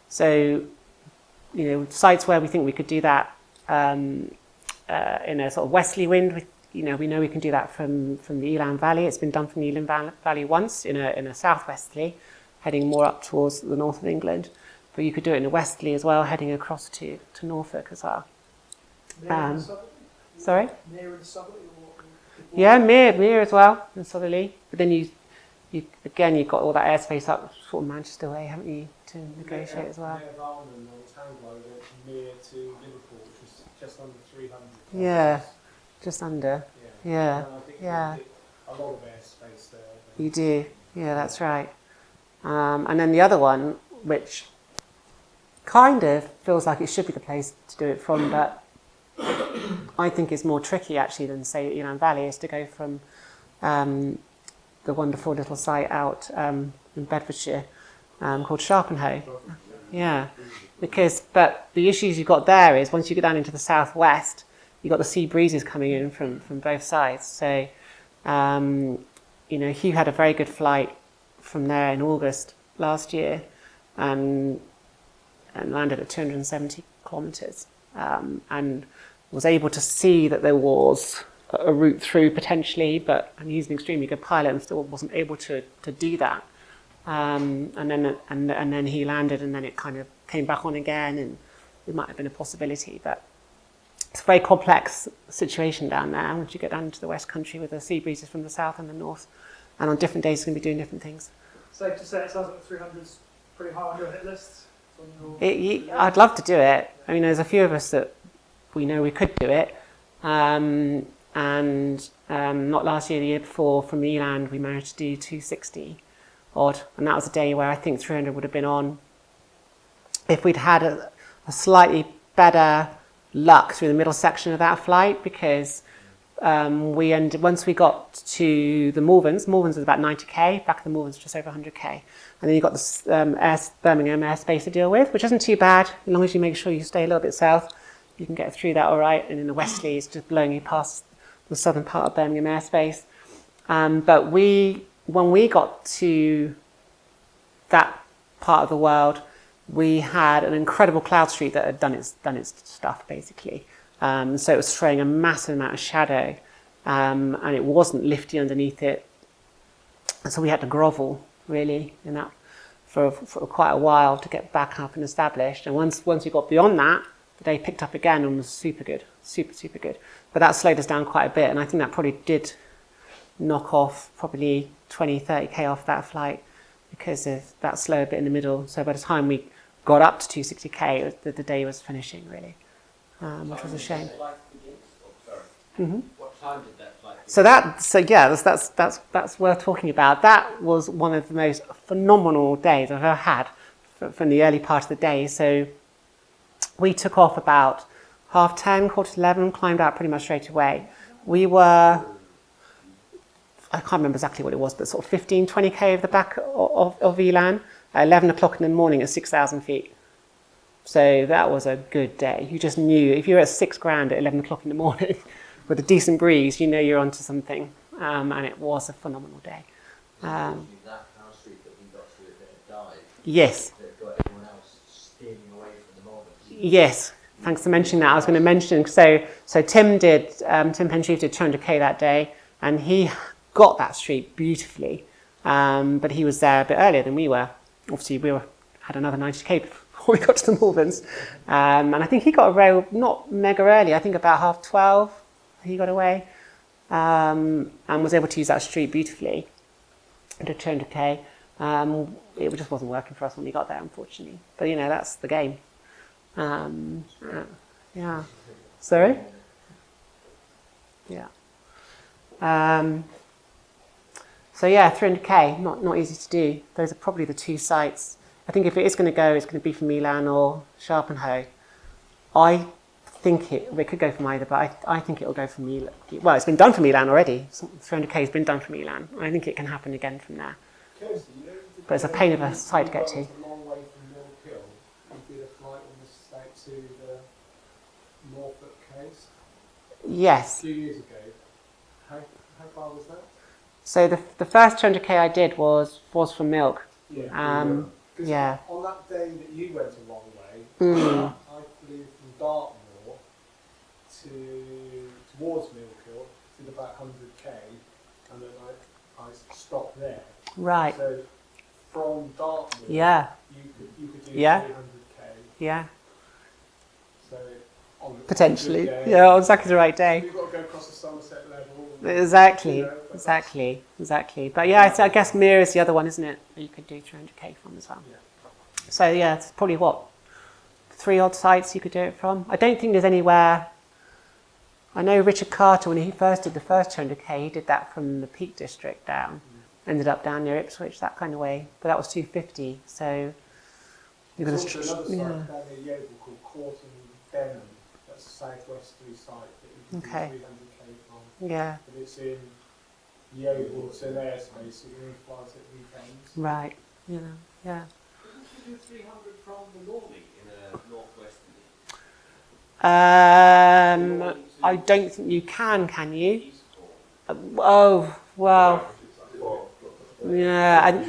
A: So, you know, sites where we think we could do that in a sort of westerly wind, we know we can do that from the Elan Valley. It's been done from the Elan Valley once in a southwesterly, heading more up towards the north of England. But you could do it in a westerly as well, heading across to Norfolk as well. Sorry?
C: Near and Southerly or
A: Yeah, Mere as well, and Southerly. But then you've got all that airspace up sort of Manchester way, haven't you, to negotiate as well?
C: Near Avon and Anglo went from Mere to Liverpool, which was just under 300.
A: Yeah, just under. Yeah,
C: And I think
A: yeah.
C: you get a lot of airspace there.
A: You do. Yeah, that's right. And then the other one, which kind of feels like it should be the place to do it from, but I think is more tricky actually than, say, Valley, is to go from the wonderful little site out in Bedfordshire called Sharpenhoe. Yeah, but the issues you've got there is once you get down into the southwest, you've got the sea breezes coming in from both sides. So, Hugh had a very good flight from there in August last year and landed at 270 kilometres and was able to see that there was a route through potentially, but he's an extremely good pilot and still wasn't able to do that. And then he landed, and then it kind of came back on again, and it might have been a possibility, but it's a very complex situation down there once you get down into the West Country with the sea breezes from the south and the north, and on different days it's going to be doing different things.
C: Safe to say it sounds like 300's pretty high on your hit list.
A: I'd love to do it. I mean, there's a few of us that we know we could do it. And not last year, the year before, from Eland, we managed to do 260 odd. And that was a day where I think 300 would have been on. If we'd had a slightly better luck through the middle section of that flight, because once we got to the Malverns was about 90k, back of the Malverns just over 100k. And then you've got the Birmingham airspace to deal with, which isn't too bad, as long as you make sure you stay a little bit south. You can get through that all right. And in the Westerly, it's just blowing you past the southern part of Birmingham airspace. But when we got to that part of the world, we had an incredible cloud street that had done its stuff, basically. So it was throwing a massive amount of shadow, and it wasn't lifty underneath it. So we had to grovel, really, in that for quite a while to get back up and established. And once we got beyond that, the day picked up again and was super good, super good. But that slowed us down quite a bit, and I think that probably did knock off probably 20, 30k off that flight because of that slower bit in the middle. So by the time we got up to 260k, the day was finishing, really, which was a shame. Mm-hmm.
E: What time did that flight begin?
A: That's worth talking about. That was one of the most phenomenal days I've ever had from the early part of the day. So we took off about 10:30, 11:15, climbed out pretty much straight away. We were, I can't remember exactly what it was, but sort of 15, 20k of the back of Elan at 11 o'clock in the morning at 6,000 feet. So that was a good day. You just knew if you're at 6 grand at 11 o'clock in the morning with a decent breeze, you know you're onto something. And it was a phenomenal day.
D: That house street that we got through a bit of dive.
A: Yes.
D: That got everyone else steering away from the moment.
A: Yes. Thanks for mentioning that. I was going to mention, so Tim Penshreeve did 200k that day, and he got that street beautifully, but he was there a bit earlier than we were. Obviously, we had another 90k before we got to the Malverns, and I think he got away not mega early. I think about 12:30 he got away, and was able to use that street beautifully. Did 200k. It just wasn't working for us when we got there, unfortunately. But that's the game. Yeah. Sorry? Yeah. So yeah, 300k, not easy to do. Those are probably the two sites. I think if it is going to go, it's going to be from Milan or Sharpenhoe. I think we could go from either, but I think it'll go from Milan. Well, it's been done from Milan already. 300k has been done from Milan. I think it can happen again from there. But it's a pain of a site to get to.
C: It's a long way from Mill Hill. We did a flight on the state to the Norfolk coast a
A: Yes.
C: few years ago. How far was that?
A: So the first 200k I did was from Milk.
C: Yeah. 'Cause
A: Yeah.
C: on that day that you went a long way,
A: Mm.
C: I flew from Dartmoor towards Mill Hill, did about 100k, and then I stopped there.
A: Right.
C: So from Dartmoor,
A: Yeah.
C: you could do
A: Yeah.
C: 300k.
A: Yeah.
C: So on the
A: Potentially.
C: good day.
A: Yeah, on exactly the right day.
C: You've got to go across the Somerset level.
A: Exactly,
C: You know, but
A: exactly. But yeah, I guess Mir is the other one, isn't it? That you could do 300k from as well.
C: Yeah.
A: So yeah, it's probably 3 odd sites you could do it from. I don't think there's anywhere. I know Richard Carter, when he first did the first 200k, he did that from the Peak District down, ended up down near Ipswich, that kind of way. But that was 250. So you're going
C: There's also another site
A: yeah.
C: down near Yeovil called Corton Benham. That's a southwesterly site that you can
A: Okay.
C: do 300k from.
A: Yeah,
C: But it's in Yeovil, it's in airspace, so you can only fly it at weekends.
A: right. Yeah.
E: Couldn't you do 300 from the Norley in a northwesterly?
A: I don't think you can you?
E: East or
A: Oh, well, yeah.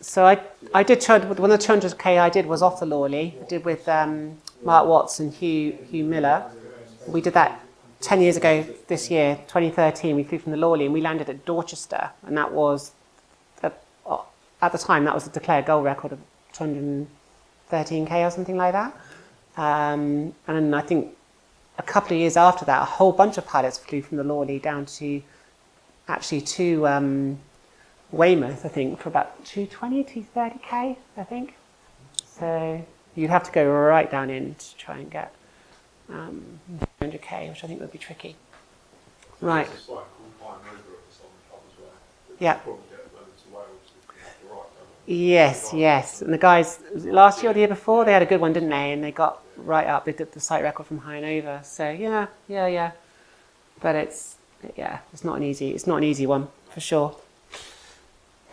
A: So I did one of the 200k I did was off the Lawley. I did with Mark Watts and Hugh Miller. We did that 10 years ago this year, 2013. We flew from the Lawley and we landed at Dorchester, and that was at the time that was a declared goal record of 213k or something like that. And then I think a couple of years after that, a whole bunch of pilots flew from the Lawley down to Weymouth, I think, for about 230k, I think. So you'd have to go right down in to try and get 200k, which I think would be tricky. Right.
H: There's a site called Pine River at the Southern Club as well. But
A: Yeah.
H: you probably get them to Wales if you have the right, don't you?
A: Yes. And the guys, was it last year or the year before, they had a good one, didn't they? And they got right up. They did the site record from high and over. So yeah. But it's not an easy one for sure.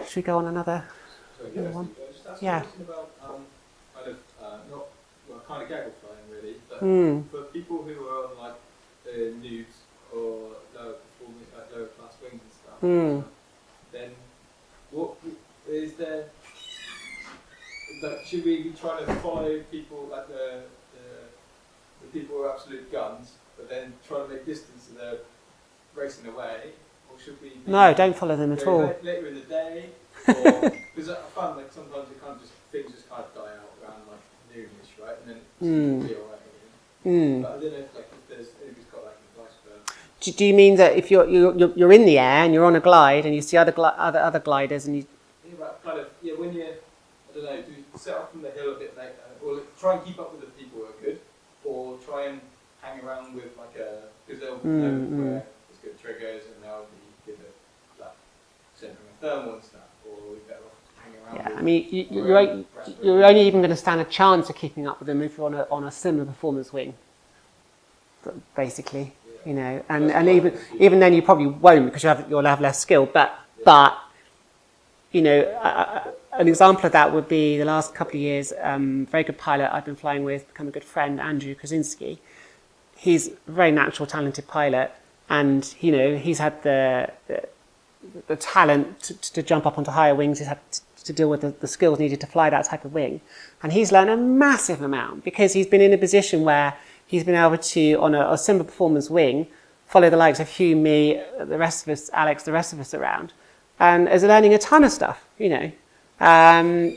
A: Should we go on another one?
B: Just ask
A: Yeah.
B: a question about kind of gaggle flying really, but for people who are on like the nudes or lower performing, like lower class wings and stuff, then what is there? Like, should we be trying to follow people like the people who are absolute guns, but then trying to make distance so they're racing away, or should we?
A: No, don't follow them at all.
B: Later in the day, because I found like sometimes it kind of things just kind of die out around like noonish, right, and then it's be alright again. But I don't know if there's anybody's got like advice for.
A: Do you mean that if you're in the air and you're on a glide and you see other gliders and you?
B: Yeah, but kind of when you do set off from the hill a bit later, or try and keep up with the people who are good, or try and hang around with because they'll know where there's good triggers and they'll be good at like centering a thermal and stuff, or we better off hanging around.
A: Yeah,
B: with
A: I mean you're only even going to stand a chance of keeping up with them if you're on a similar performance wing, basically. You know, and even then you probably won't because you'll have less skill. But you know, an example of that would be the last couple of years. Very good pilot I've been flying with, become a good friend, Andrew Krasinski. He's a very natural, talented pilot, and you know he's had the talent to jump up onto higher wings. He's had to deal with the skills needed to fly that type of wing, and he's learned a massive amount because he's been in a position where he's been able to, on a similar performance wing, follow the likes of Hugh, me, the rest of us, Alex, the rest of us around, and is learning a ton of stuff, you know.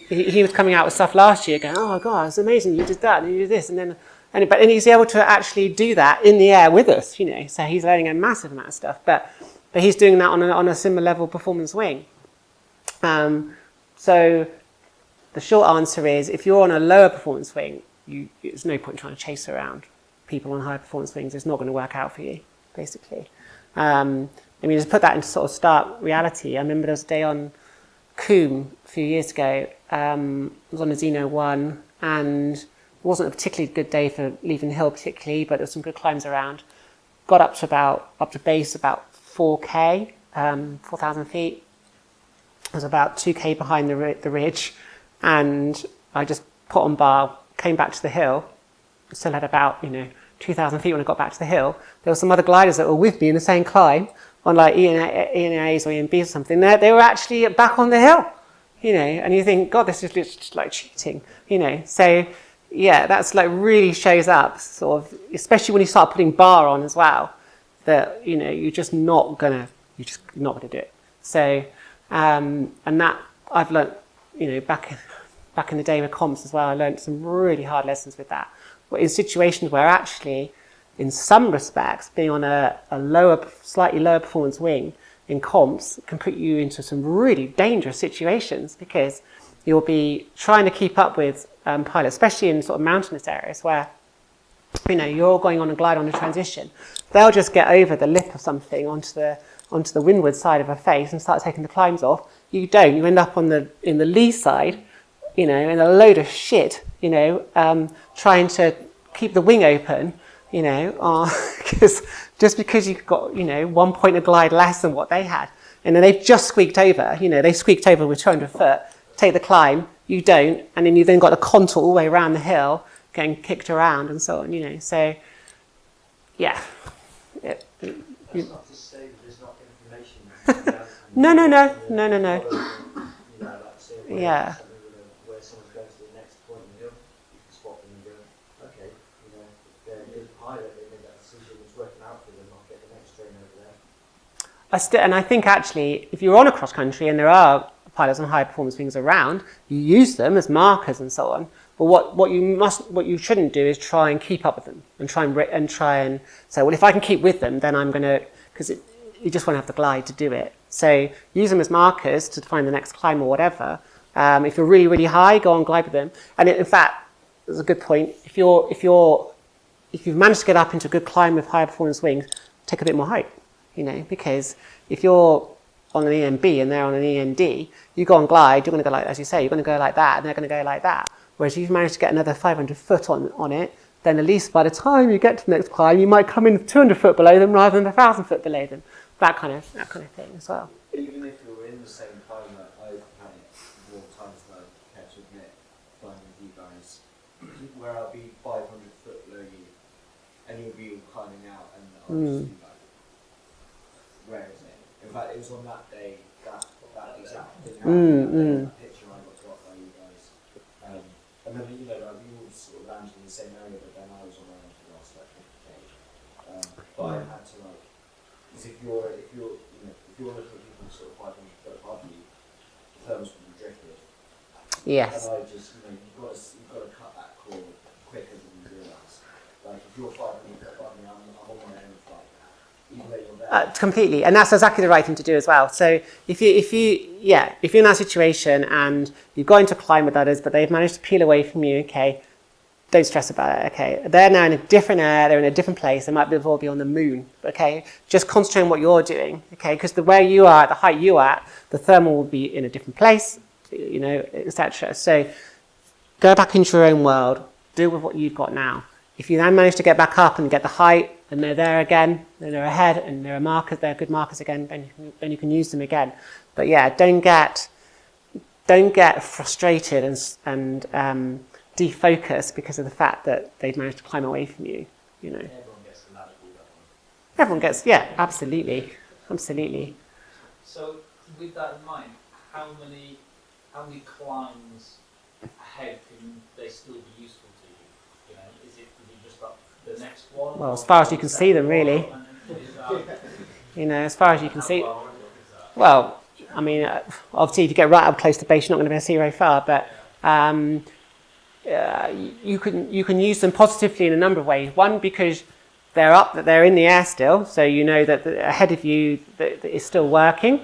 A: He was coming out with stuff last year going, oh my God, it's amazing, you did that, and you did this, and he's able to actually do that in the air with us, you know, so he's learning a massive amount of stuff, but he's doing that on a similar level performance wing. So the short answer is, if you're on a lower performance wing, there's no point trying to chase around people on high performance wings. It's not going to work out for you, basically. I mean, just put that into sort of stark reality. I remember there was a day on Coombe a few years ago. I was on a Xeno 1, and it wasn't a particularly good day for leaving the hill particularly, but there were some good climbs around. Got up to base about 4k, 4,000 feet. I was about 2k behind the ridge, and I just put on bar, came back to the hill, still had about 2,000 feet when I got back to the hill. There were some other gliders that were with me in the same climb on like ENAs or ENBs or something. They were actually back on the hill, and you think, God, this is just like cheating, So yeah, that's like really shows up sort of, especially when you start putting bar on as well, that you're just not gonna do it. So and that I've learnt back back in the day with comps as well. I learned some really hard lessons with that. But in situations where actually, in some respects, being on a slightly lower performance wing in comps can put you into some really dangerous situations, because you'll be trying to keep up with pilots, especially in sort of mountainous areas where, you know, you're going on a glide on a transition. They'll just get over the lip of something onto the windward side of a face and start taking the climbs off. You don't. You end up in the lee side, you know, in a load of shit, you know, trying to keep the wing open, you know, just because you've got, you know, 1 point of glide less than what they had. And then they've just squeaked over, you know, they squeaked over with 200 foot, take the climb, you don't, and then you've then got a contour all the way around the hill, getting kicked around and so on, you know. So, yeah.
D: That's not to say that there's not information.
A: No.
D: You know, like say,
A: Yeah.
D: Where someone's going to the next point in the hill, you can spot them and go, okay, you know, they're a good pilot, they made that decision, it's working out for them, I'll get the next train over there.
A: And I think actually, if you're on a cross country and there are pilots on high performance wings around, you use them as markers and so on. But what you shouldn't do is try and keep up with them and try and say, well, if I can keep with them, then I'm going to, because you just won't have the glide to do it. So use them as markers to find the next climb or whatever. If you're really, really high, go on glide with them. And in fact, that's a good point. If you've managed to get up into a good climb with higher performance wings, take a bit more height, you know, because if you're on an EMB and they're on an END, you go on glide, you're going to go like, as you say, you're going to go like that, and they're going to go like that. Whereas if you've managed to get another 500 foot on it, then at least by the time you get to the next climb, you might come in 200 foot below them rather than 1,000 foot below them. That kind of thing as well.
D: Even if you're in the same climate, I've had it more times than I care to admit, flying with you guys, where I'll be 500 foot below you, and you'll be all climbing out, and I'll just be like, where is it? In fact, it was on that day that exact thing happened, that picture I got by you guys. And then, you know, like, we all sort of landed in the same area, but then I was on my own for the last like 50 But I had to like, because if you're looking at people sort of 500 foot above you, the thermals will be drifted.
A: Yes.
D: And I just, you know, you've got to cut that cord quicker than you realise. Like if you're 500 foot above me, I'm on my own flight. Even though you're there.
A: Completely, and that's exactly the right thing to do as well. So if you're in that situation and you've got into climb with others, but they've managed to peel away from you, okay, don't stress about it, okay. They're now in a different air, they're in a different place, they might all be on the moon, okay. Just concentrate on what you're doing, okay, because the way you are, the height you are at, the thermal will be in a different place, you know, etc. So go back into your own world, deal with what you've got now. If you then manage to get back up and get the height, and they're there again, then they're ahead, and they're markers, they're good markers again, then you can use them again. But yeah, don't get frustrated and defocus because of the fact that they've managed to climb away from you. You know.
D: Everyone gets the ladder pulled up on.
A: Everyone gets, yeah, absolutely.
B: So with that in mind, how many climbs ahead can they still be useful to you? You know, is it just up the next one?
A: Well, as far as you can see them, really. You know, as far as you can see. Well, I mean, obviously, if you get right up close to base, you're not going to be able to see very far. But you can use them positively in a number of ways. One, because they're in the air still, so you know that ahead of you that is still working.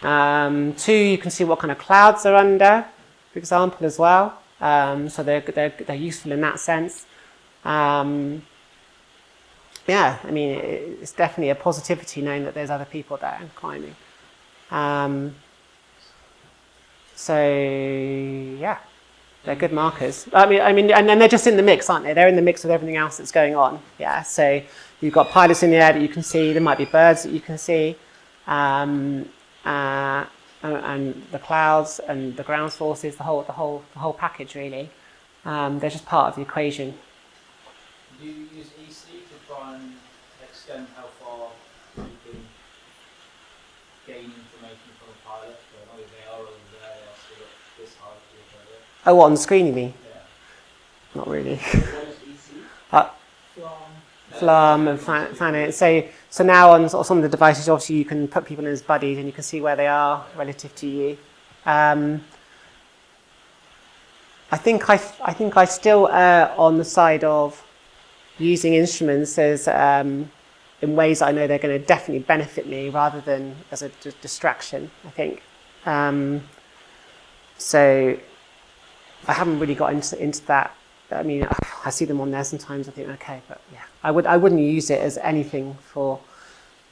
A: Two, you can see what kind of clouds are under, for example, as well. So they're useful in that sense. Yeah, I mean, it's definitely a positivity knowing that there's other people there and climbing. So yeah, they're good markers. I mean, and then they're just in the mix, aren't they? They're in the mix with everything else that's going on. Yeah, so you've got pilots in the air that you can see. There might be birds that you can see, and the clouds and the ground forces, the whole package really. They're just part of the equation.
B: Do you use EC to try and extend how far you can gain information from a pilot? So I know they are over there, they are still at this height or whatever.
A: Oh, what, on the screen you mean?
B: Yeah.
A: Not really.
E: What is EC?
A: Flam and Fanet. So now on sort of some of the devices, obviously you can put people in as buddies and you can see where they are relative to you. I think I still err on the side of using instruments as in ways I know they're going to definitely benefit me rather than as a distraction. I think so. I haven't really got into that. I mean, I see them on there sometimes. I think okay, but yeah, I wouldn't use it as anything for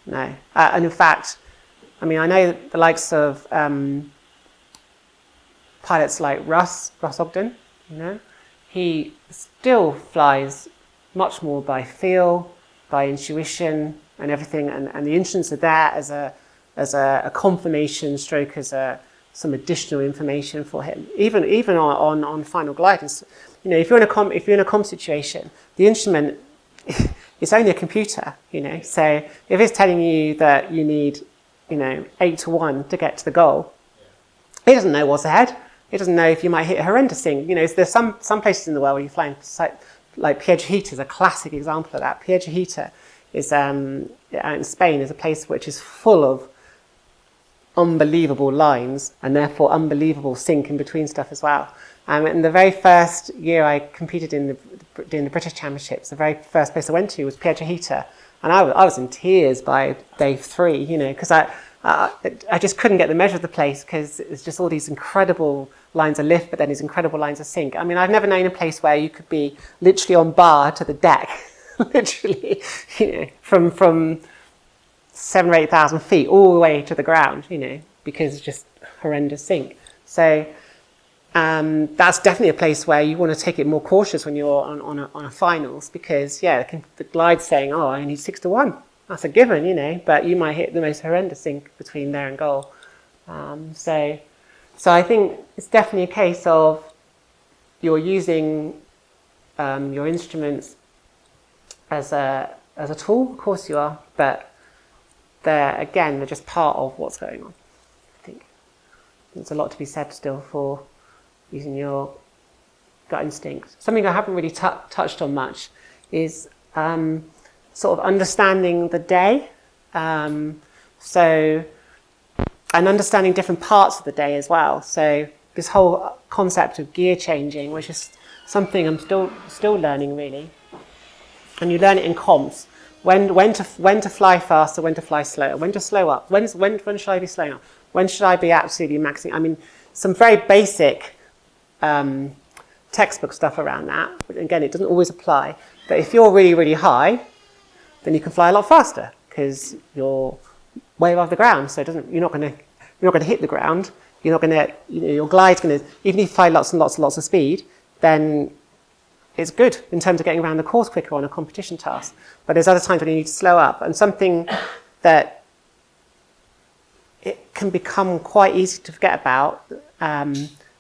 A: no. And in fact, I mean, I know the likes of pilots like Russ Ogden, you know, he still flies much more by feel, by intuition and everything, and the instruments are there as a confirmation stroke, as some additional information for him. Even on final gliders, you know, if you're in a comp situation, the instrument it's only a computer, you know. So if it's telling you that you need, you know, 8 to 1 to get to the goal, it doesn't know what's ahead. It doesn't know if you might hit a horrendous thing. You know, there's some places in the world where you fly like Piedras is a classic example of that. Piedras is out in Spain is a place which is full of unbelievable lines and therefore unbelievable sync in between stuff as well. And the very first year I competed in the British Championships, the very first place I went to was Piedras, and I was in tears by day 3, you know, because I just couldn't get the measure of the place because it's just all these incredible lines of lift, but then these incredible lines of sink. I mean, I've never known a place where you could be literally on bar to the deck, literally, you know, from 7,000 or 8,000 feet all the way to the ground, you know, because it's just horrendous sink. So that's definitely a place where you want to take it more cautious when you're on a finals, because the glide's saying, oh, I need 6 to 1. That's a given, you know, but you might hit the most horrendous sink between there and goal. So I think it's definitely a case of you're using your instruments as a tool. Of course you are, but they're just part of what's going on. I think there's a lot to be said still for using your gut instinct. Something I haven't really touched on much is sort of understanding the day. And understanding different parts of the day as well. So this whole concept of gear changing, which is something I'm still learning really. And you learn it in comps. When to fly faster, when to fly slower, when to slow up, when should I be slowing up, when should I be absolutely maxing. I mean, some very basic textbook stuff around that. But again, it doesn't always apply. But if you're really, really high, then you can fly a lot faster because you're way above the ground. So you're not going to hit the ground. You're not going to, you know, your glide's going to, even if you fly lots and lots and lots of speed, then it's good in terms of getting around the course quicker on a competition task. But there's other times when you need to slow up. And something that it can become quite easy to forget about,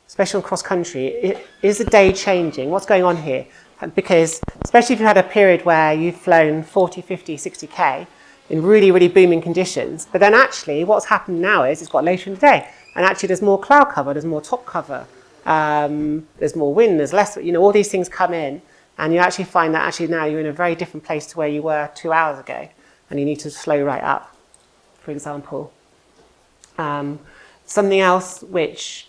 A: especially on cross country, is the day changing? What's going on here? Because especially if you've had a period where you've flown 40, 50, 60k in really, really booming conditions, but then actually what's happened now is it's got later in the day, and actually there's more cloud cover, there's more top cover, there's more wind, there's less, you know, all these things come in, and you actually find that actually now you're in a very different place to where you were 2 hours ago, and you need to slow right up, for example. Something else which,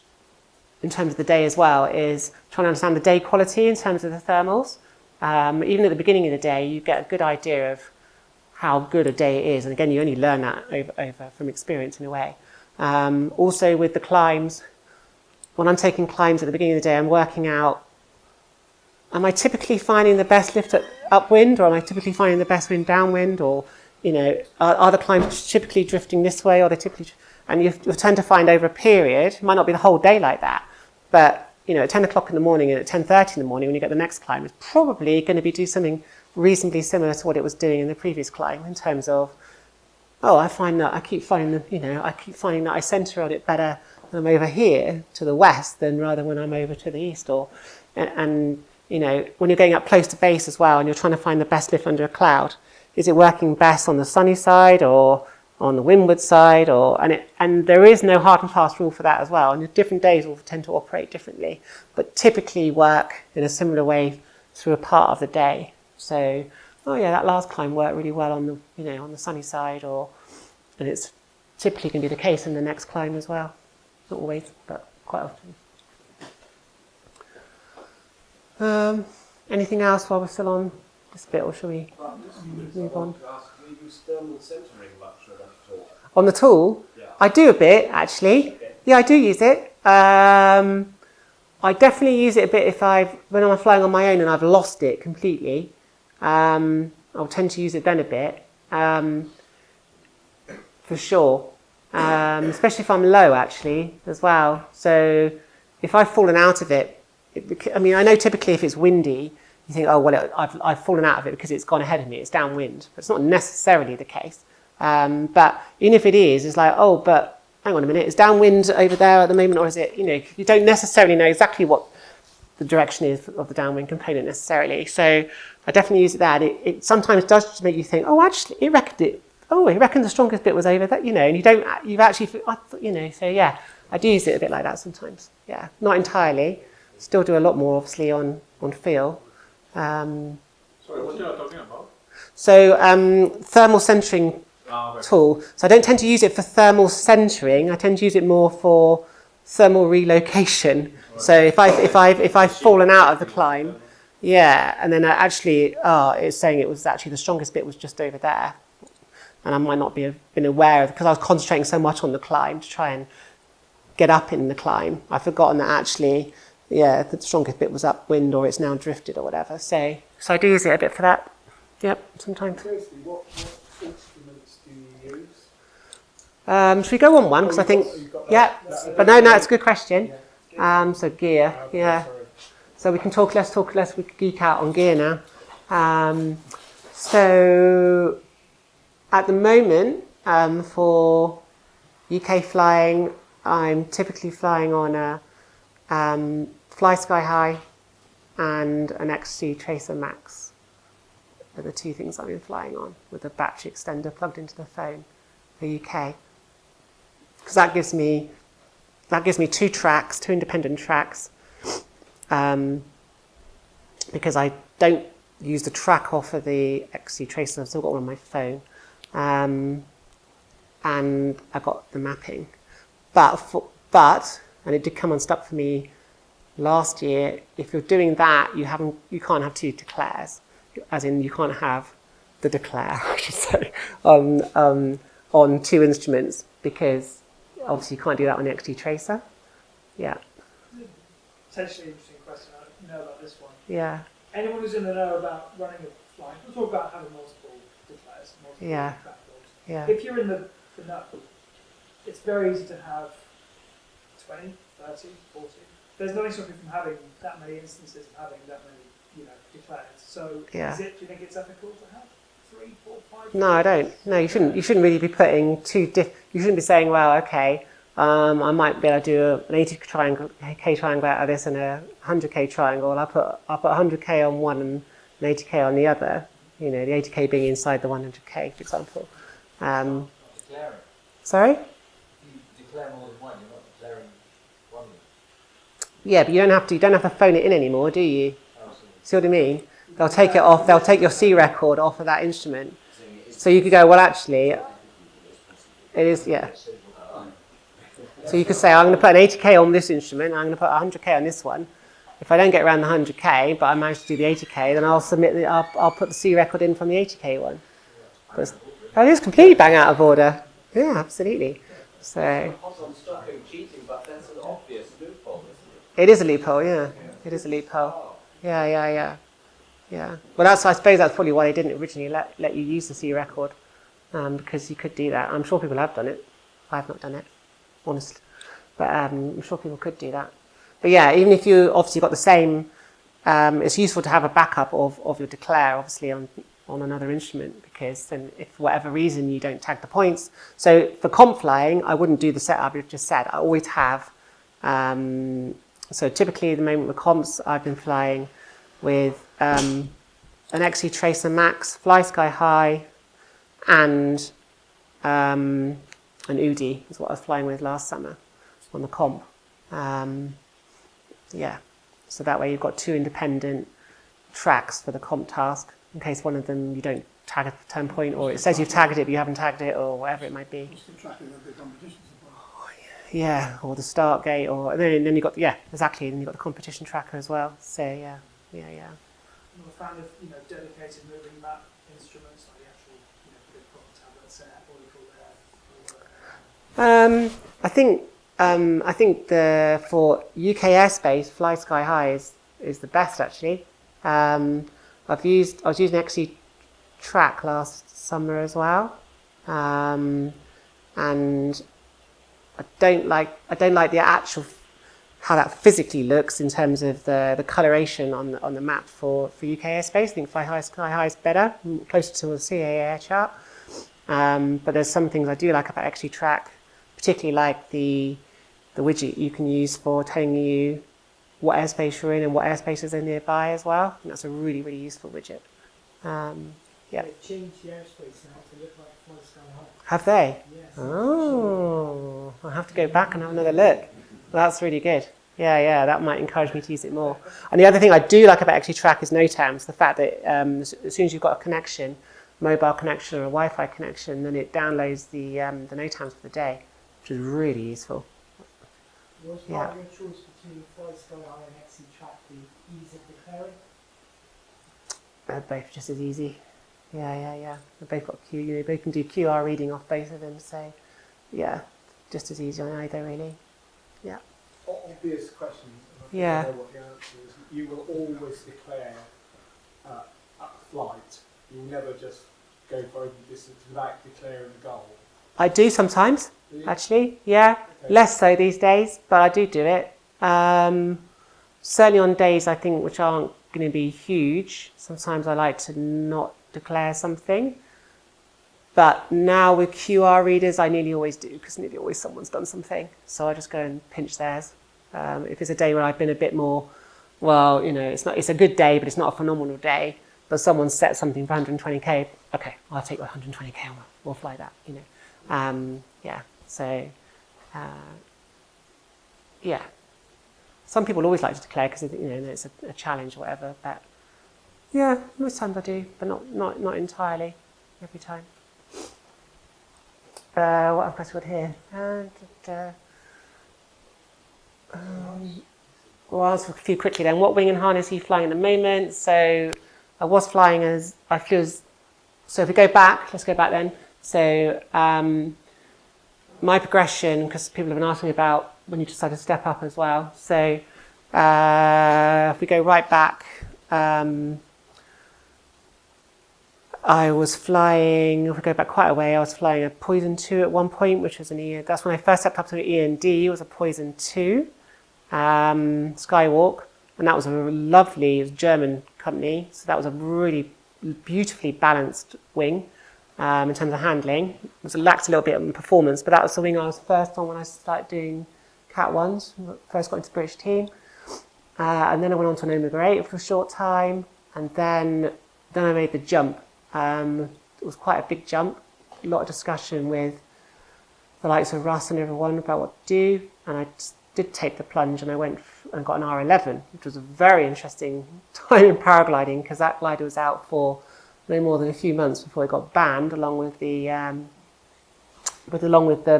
A: in terms of the day as well, is trying to understand the day quality in terms of the thermals. Even at the beginning of the day, you get a good idea of how good a day is. And again, you only learn that over from experience in a way. Also with the climbs, when I'm taking climbs at the beginning of the day, I'm working out, am I typically finding the best lift upwind, or am I typically finding the best wind downwind? Or, you know, are the climbs typically drifting this way, or they typically... And you'll tend to find over a period, it might not be the whole day like that, but, you know, at 10 o'clock in the morning and at 10:30 in the morning when you get the next climb, it's probably going to be do something reasonably similar to what it was doing in the previous climb in terms of, I keep finding that I centre on it better when I'm over here to the west than rather when I'm over to the east. And you know, when you're going up close to base as well and you're trying to find the best lift under a cloud, is it working best on the sunny side or on the windward side, and there is no hard and fast rule for that as well. And different days will tend to operate differently, but typically work in a similar way through a part of the day. So, that last climb worked really well on the sunny side, and it's typically going to be the case in the next climb as well. Not always, but quite often. Anything else while we're still on this bit, or shall we move on?
E: To ask, do you use thermal centering much on that tool?
A: On the tool?
E: Yeah.
A: I do a bit, actually.
E: Okay.
A: Yeah, I do use it. I definitely use it a bit when I'm flying on my own and I've lost it completely. I'll tend to use it then a bit, for sure. Especially if I'm low, actually, as well. So if I've fallen out of it, I know typically if it's windy, you think, oh, well, I've fallen out of it because it's gone ahead of me, it's downwind. But it's not necessarily the case. But even if it is, it's like, oh, but hang on a minute, is downwind over there at the moment, or is it, you don't necessarily know exactly what the direction is of the downwind component necessarily. So I definitely use it there. And it sometimes does just make you think, oh, actually, it reckoned the strongest bit was over there, and you've actually, so yeah, I do use it a bit like that sometimes. Yeah, not entirely. Still do a lot more, obviously, on feel.
H: Sorry, what are you talking about?
A: So thermal centering tool. So I don't tend to use it for thermal centering. I tend to use it more for thermal relocation. So if I've fallen out of the climb, yeah, and then it's saying it was actually the strongest bit was just over there, and I might not have been aware of, because I was concentrating so much on the climb to try and get up in the climb. I've forgotten that actually, yeah, the strongest bit was upwind, or it's now drifted or whatever. So I do use it a bit for that. Yep, sometimes.
C: Kirsty, what instruments do you use?
A: Should we go on one? Because I think, yeah, but no, it's a good question. So gear, yeah. So we can we can geek out on gear now. So at the moment, for UK flying, I'm typically flying on a Fly Sky High and an XC Tracer Max. Are the two things I've been flying on, with a battery extender plugged into the phone for UK. Because that gives me two independent tracks, because I don't use the track off of the XC Tracer. I've still got one on my phone, and I got the mapping. But and it did come unstuck for me last year. If you're doing that, you can't have two declares, as in you can't have the declare, I should say, on two instruments, because obviously you can't do that on the XT Tracer. Yeah.
I: Potentially interesting question. I know about this one.
A: Yeah.
I: Anyone who's in the know about running a flight, we'll talk about having multiple declares, multiple platforms.
A: Yeah.
I: If you're in the know, it's very easy to have 20, 30, 40. There's nothing stopping you from having that many instances of having that many, declares. So do you think it's ethical to have 3, 4, 5?
A: No, I don't. No, you shouldn't. You shouldn't really be putting you shouldn't be saying, well, okay, I might be able to do an 80K triangle out of this and a 100K triangle. I'll put 100K on one and an 80K on the other. The 80K being inside the 100K, for example.
D: Declaring.
A: Sorry?
D: You declare more than one. You're not declaring one.
A: Yeah, but you don't have to phone it in anymore, do you? See what I mean? They'll take it off. They'll take your C record off of that instrument. So you could go, well, actually, it is, yeah. So you could say, I'm going to put an 80K on this instrument, and I'm going to put 100K on this one. If I don't get around the 100K, but I manage to do the 80K, then I'll put the C record in from the 80K one. But it is completely bang out of order. Yeah, absolutely. So
E: I'm stuck in cheating, but that's an obvious loophole, isn't
A: it is a loophole, yeah. It is a loophole. Yeah. Well, I suppose that's probably why they didn't originally let you use the C record, because you could do that. I'm sure people have done it. I've not done it, honestly, but I'm sure people could do that. But yeah, even if you obviously got the same, it's useful to have a backup of your declare, obviously, on another instrument, because then if for whatever reason you don't tag the points. So for comp flying, I wouldn't do the setup you've just said. I always have. So typically, at the moment with comps, I've been flying with an XC Tracer Max, Fly Sky High, and an UDI is what I was flying with last summer on the comp. So that way you've got two independent tracks for the comp task, in case one of them you don't tag a turn point, or it says you've tagged it but you haven't tagged it, or whatever it might be. Yeah, or the start gate, or then you've got, exactly, and you've got the competition tracker as well. So
I: I'm a fan of, dedicated moving map instruments, like the actual, big proper tablet set, what do you call
A: I think for UK airspace, Fly Sky High is the best actually. I was using XC Track last summer as well, and I don't like the actual how that physically looks in terms of the coloration on the map for UK airspace. I think Fly Sky High is better, closer to the CAA air chart. But there's some things I do like about XG Track, particularly like the widget you can use for telling you what airspace you're in and what airspaces are nearby as well. I think that's a really, really useful widget. Yeah.
C: They've changed the airspace now to look like Fly Sky High.
A: Have they?
C: Yes.
A: Oh, I'll have to go back and have another look. Well, that's really good. Yeah, that might encourage me to use it more. And the other thing I do like about XG Track is NOTAMs, the fact that as soon as you've got a connection, mobile connection or a Wi-Fi connection, then it downloads the NOTAMs for the day, which is really useful.
C: Was part of your choice between Fly Sky High and XC Track the ease of declaring?
A: They're both just as easy. Yeah. They've both got they both can do QR reading off both of them, so yeah, just as easy on either really. Yeah.
C: Obvious question.
A: Yeah.
C: I know what the answer is. You will always declare at flight. You will never just go for open distance without declaring a goal.
A: I do sometimes, actually. Yeah,
C: Okay.
A: less so these days, but I do it. Certainly on days I think which aren't going to be huge. Sometimes I like to not declare something. But now with QR readers, I nearly always do, because nearly always someone's done something. So I just go and pinch theirs. If it's a day where I've been a bit more, it's a good day, but it's not a phenomenal day, but someone set something for 120k, okay, I'll take 120k and we'll fly that, Some people always like to declare because it's a challenge or whatever, but yeah, most times I do, but not entirely every time. What have I got here? I'll answer a few quickly then. What wing and harness are you flying at the moment? So I was flying so if we go back, let's go back then. So my progression, because people have been asking me about when you decide to step up as well. So if we go right back, I was flying, if we go back quite a way, I was flying a Poison 2 at one point, which was that's when I first stepped up to an END, it was a Poison 2, Skywalk, and that was it was a German company, so that was a really beautifully balanced wing in terms of handling. It lacked a little bit of performance, but that was the wing I was first on when I started doing Cat 1s, first got into the British team, and then I went on to an Omega 8 for a short time, and then I made the jump. It was quite a big jump, a lot of discussion with the likes of Russ and everyone about what to do, and I did take the plunge and I went and got an R11, which was a very interesting time in paragliding because that glider was out for no more than a few months before it got banned, along with the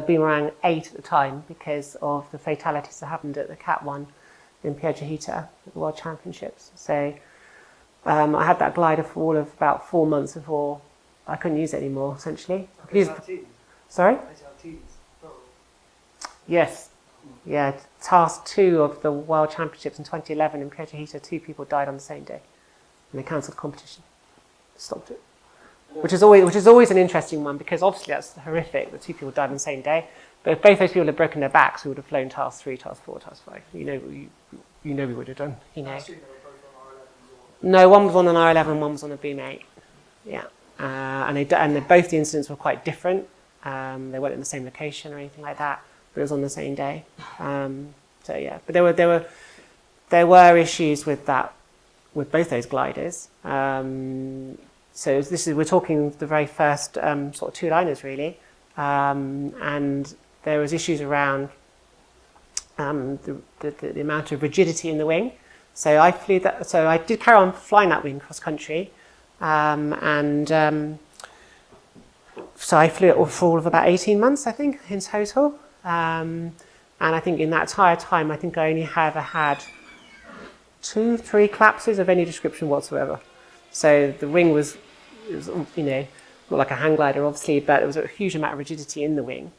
A: Boomerang 8 at the time because of the fatalities that happened at the Cat 1 in Piaggio at the World Championships. So I had that glider for all of about 4 months before I couldn't use it anymore, essentially. Sorry? Yes. Yeah, task 2 of the World Championships in 2011 in Piaggio, 2 people died on the same day. And they cancelled the competition. Stopped it. Which is always an interesting one because obviously that's horrific that 2 people died on the same day. But if both those people had broken their backs, we would have flown task 3, task 4, task 5. We would have done, No, one was on an R11, one was on a Boom 8. Yeah. And both the incidents were quite different. They weren't in the same location or anything like that, but it was on the same day. But there were issues with that, with both those gliders. We're talking the very first sort of 2-liners really, and there was issues around the amount of rigidity in the wing. So I flew that. So I did carry on flying that wing cross country, so I flew it for all of about 18 months, I think, in total. And I think in that entire time, I think I only ever had 2, 3 collapses of any description whatsoever. So the wing was not like a hang glider, obviously, but there was a huge amount of rigidity in the wing,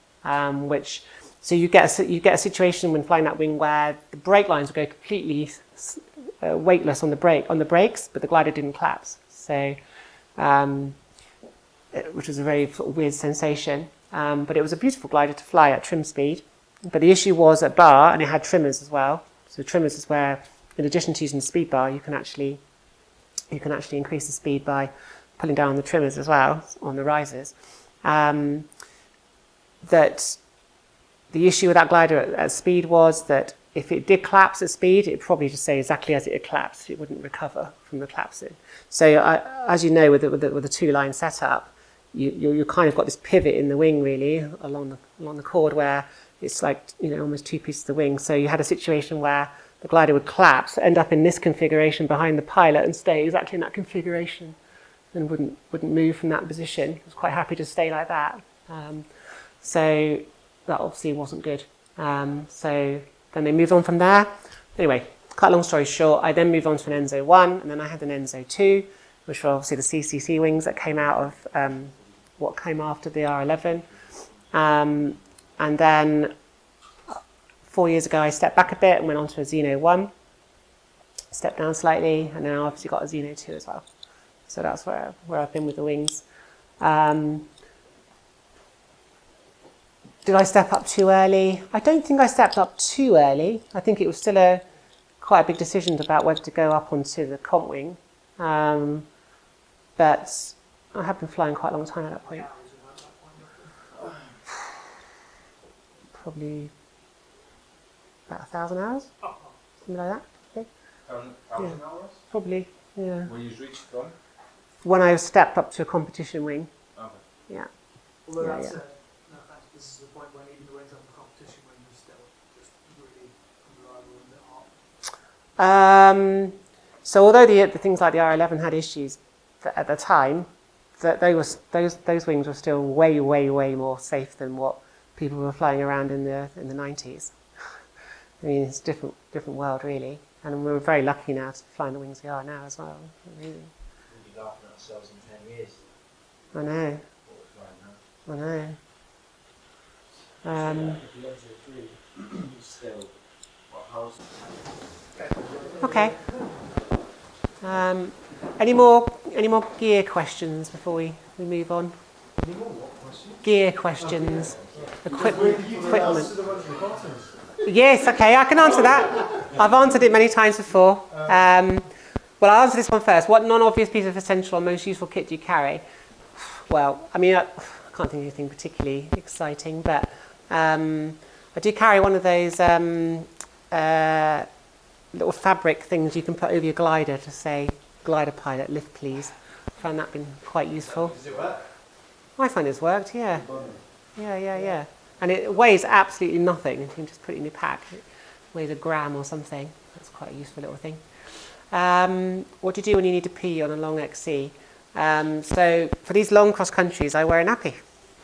A: so you get a situation when flying that wing where the brake lines would go completely weightless on the brakes, but the glider didn't collapse. So, which was a very sort of weird sensation. But it was a beautiful glider to fly at trim speed. But the issue was at bar, and it had trimmers as well. So trimmers is where, in addition to using the speed bar, you can actually increase the speed by pulling down on the trimmers as well, on the risers. That the issue with that glider at speed was that if it did collapse at speed, it would probably just stay exactly as it had collapsed. It wouldn't recover from the collapsing. So as you know, with the two-line setup, you kind of got this pivot in the wing, really, along the chord, where it's like, almost two pieces of the wing. So you had a situation where the glider would collapse, end up in this configuration behind the pilot, and stay exactly in that configuration, and wouldn't move from that position. It was quite happy to stay like that. So that obviously wasn't good. So then they moved on from there. Anyway, cut a long story short, I then moved on to an Enzo 1, and then I had an Enzo 2, which were obviously the CCC wings that came out of what came after the R11. And then 4 years ago, I stepped back a bit and went on to a Xeno 1, stepped down slightly, and then I obviously got a Xeno 2 as well. So that's where I've been with the wings. Did I step up too early? I don't think I stepped up too early. I think it was still quite a big decision about whether to go up onto the comp wing. But I have been flying quite a long time at that point. Probably about 1,000 hours, something like that. Okay.
F: 1,000 hours?
A: Probably, yeah.
F: When you reached from?
A: When I stepped up to a competition wing.
F: Okay.
A: Yeah.
I: Although
A: Yeah,
I: this
A: yeah.
I: is the point when even the wings on the competition wing was still just really unreliable and a bit hot.
A: So although the things like the R11 had issues at the time, those wings were still way, way, way more safe than what people were flying around in the 90s. I mean, it's a different world, really. And we're very lucky now to fly in the wings we are now as well. Really.
D: We'll be laughing at ourselves in 10 years.
A: I know.
D: What we're flying now.
A: I know.
D: If you enter a 3, you still, how
A: Okay. Any more gear questions before we move on? Gear questions. Equipment. Yes, okay, I can answer that. I've answered it many times before. Well, I'll answer this one first. What non-obvious piece of essential or most useful kit do you carry? Well, I mean, I can't think of anything particularly exciting, but I do carry one of those little fabric things you can put over your glider to say, glider pilot, lift please. I found that been quite useful.
B: Does it work?
A: I find it's worked, yeah. Yeah. And it weighs absolutely nothing. You can just put it in your pack. It weighs a gram or something. That's quite a useful little thing. What do you do when you need to pee on a long XC? So for these long cross countries, I wear a nappy,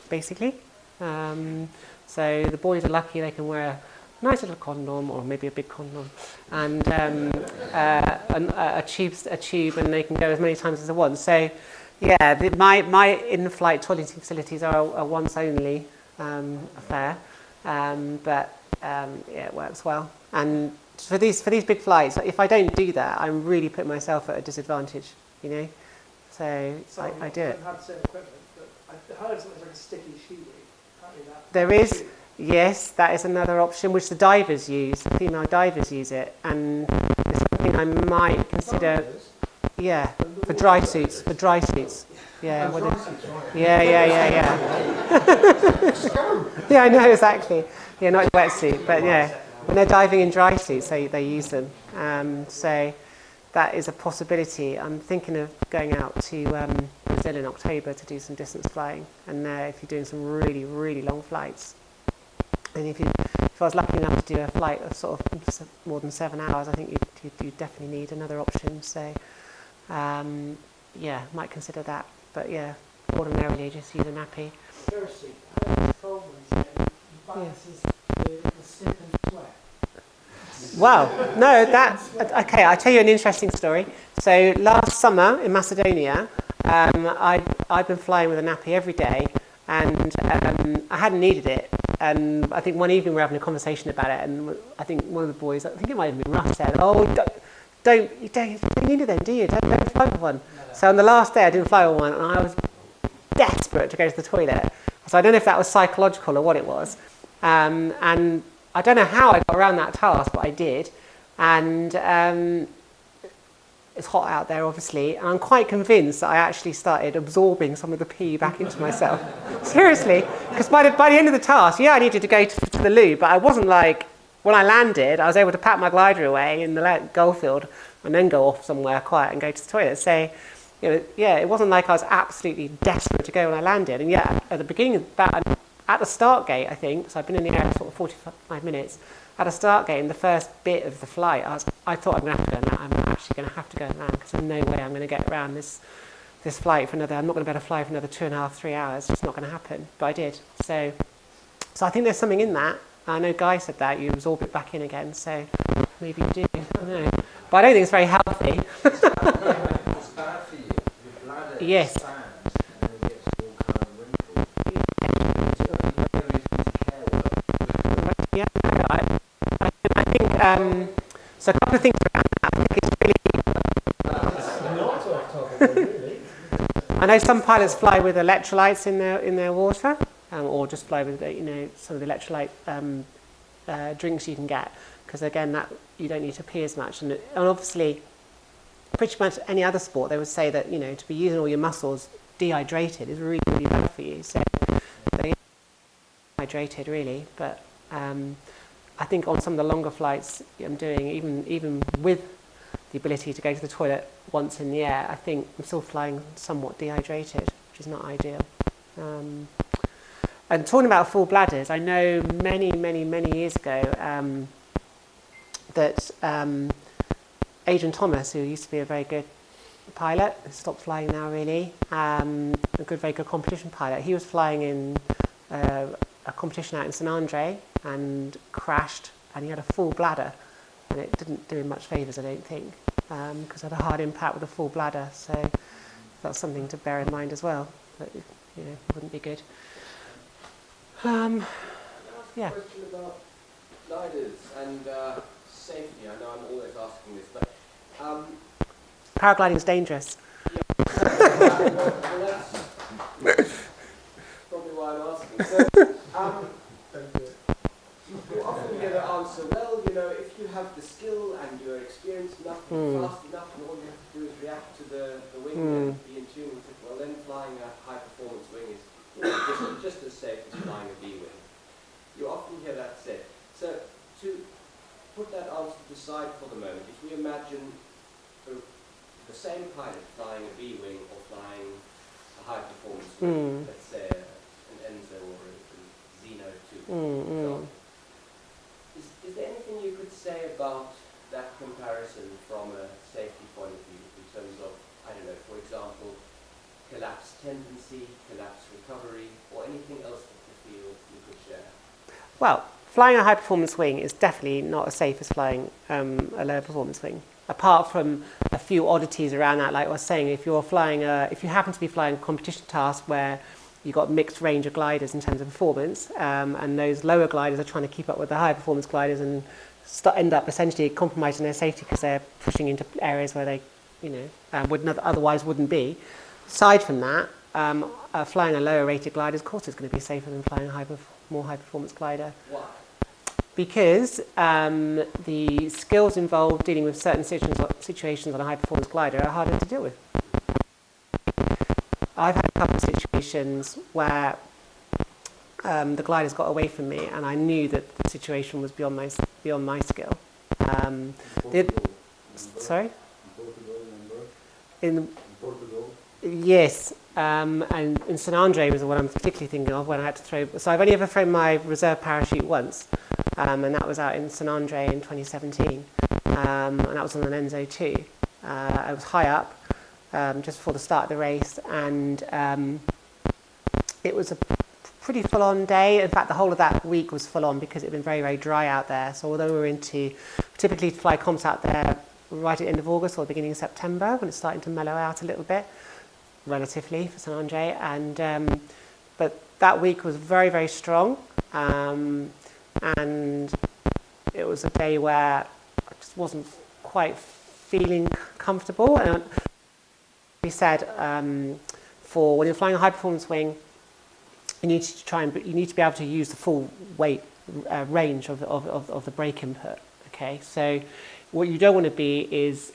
A: basically. So the boys are lucky; they can wear a nice little condom, or maybe a big condom, and a tube, and they can go as many times as they want. So, yeah, my in-flight toileting facilities are a once only affair, but yeah, it works well. And for these big flights, if I don't do that, I'm really putting myself at a disadvantage, So I do it.
I: I have the same equipment, but I heard something like a sticky shoe rig.
A: There is, yes, that is another option which the divers use. The female divers use it, and it's something I might consider. Yeah, for dry suits. Yeah, yeah. Yeah, I know exactly. Yeah, not wetsuit, but yeah, when they're diving in dry suits, they use them. So that is a possibility. I'm thinking of going out to Brazil in October to do some distance flying, and if you're doing some really, really long flights, and if I was lucky enough to do a flight of sort of more than 7 hours, I think you definitely need another option. So yeah, might consider that. But yeah, ordinarily just use a nappy.
C: Kirsty, I have this problem, balances the slip and sweat.
A: Well, no, okay, I'll tell you an interesting story. So last summer in Macedonia, I'd been flying with a nappy every day, and I hadn't needed it. And I think one evening we were having a conversation about it, and I think one of the boys, I think it might have been Russ, said, "Oh, you don't need it then, do you? Don't fly with one." So on the last day I didn't fly with one, and I was desperate to go to the toilet. So I don't know if that was psychological or what it was. And I don't know how I got around that task, but I did. And it's hot out there, obviously. And I'm quite convinced that I actually started absorbing some of the pee back into myself. Seriously. Because by the end of the task, I needed to go to the loo, but I wasn't like, when I landed, I was able to pack my glider away in the goal field and then go off somewhere quiet and go to the toilet. So, it wasn't like I was absolutely desperate to go when I landed. And yet, at the beginning, at the start gate, I think, so I've been in the air for sort of 45 minutes, at the start gate, in the first bit of the flight, I thought I'm going to have to go and land. I'm actually going to have to go and land because there's no way I'm going to get around this flight for another, I'm not going to be able to fly for another 2.5, 3 hours. It's just not going to happen. But I did. So I think there's something in that. I know Guy said that, you absorb it back in again, so maybe you do, I don't know. But I don't think it's very healthy.
D: It's bad for you. Your bladder
A: Yes.
D: expands and then gets all kind of wrinkled. It's not the only reason to care what.
A: Yeah, I think, so a couple of things around that. I think it's really... I know some pilots fly with electrolytes in their water, or just fly with some of the electrolyte drinks you can get, because again that you don't need to pee as much, and obviously pretty much any other sport they would say that to be using all your muscles dehydrated is really, really bad for you. So they hydrated really, but I think on some of the longer flights I'm doing, even with the ability to go to the toilet once in the air, I think I'm still flying somewhat dehydrated, which is not ideal. And talking about full bladders, I know many, many, many years ago that Adrian Thomas, who used to be a very good pilot, stopped flying now really, very good competition pilot, he was flying in a competition out in St Andre and crashed, and he had a full bladder, and it didn't do him much favours, I don't think, because it had a hard impact with a full bladder, so that's something to bear in mind as well, that it wouldn't be good.
E: Can I ask a question about gliders and safety? I know I'm always asking this, but...
A: Paragliding is dangerous.
E: Well, that's probably why I'm asking. So, you often hear the answer, well, if you have the skill and you're experienced enough, fast enough, and all you have to do is react to the wing and be in tune with it, well, then flying a high-performance wing is just as safe as flying a B-wing. You often hear that said. So to put that answer to the side for the moment, if we imagine the same pilot flying a B-wing or flying a high-performance wing, let's say an Enzo or a Zeno 2, is there anything you could say about that comparison from a safety point of view in terms of, I don't know, for example, collapse tendency, collapse recovery, or anything else that you feel you could share?
A: Well, flying a high-performance wing is definitely not as safe as flying a low-performance wing. Apart from a few oddities around that, like I was saying, if you happen to be flying a competition task where you've got mixed range of gliders in terms of performance, and those lower gliders are trying to keep up with the high-performance gliders and end up essentially compromising their safety because they're pushing into areas where they, otherwise wouldn't be. Aside from that, flying a lower-rated glider, of course, is going to be safer than flying a more high-performance glider.
E: Why?
A: Because the skills involved dealing with certain situations on a high-performance glider are harder to deal with. I've had a couple of situations where the gliders got away from me, and I knew that the situation was beyond my skill. Sorry? In
G: Portugal?
A: Yes, and in St Andre was the one I'm particularly thinking of when I had to throw. So I've only ever thrown my reserve parachute once, and that was out in St Andre in 2017, and that was on an Enzo 2. I was high up, just before the start of the race, and it was a pretty full-on day. In fact, the whole of that week was full-on because it had been very, very dry out there. So although we were into typically fly comps out there right at the end of August or the beginning of September when it's starting to mellow out a little bit, relatively for St Andre. And but that week was very, very strong, and it was a day where I just wasn't quite feeling comfortable. And we said for when you're flying a high performance wing, you need to be able to use the full weight range of the brake input. Okay, so what you don't want to be is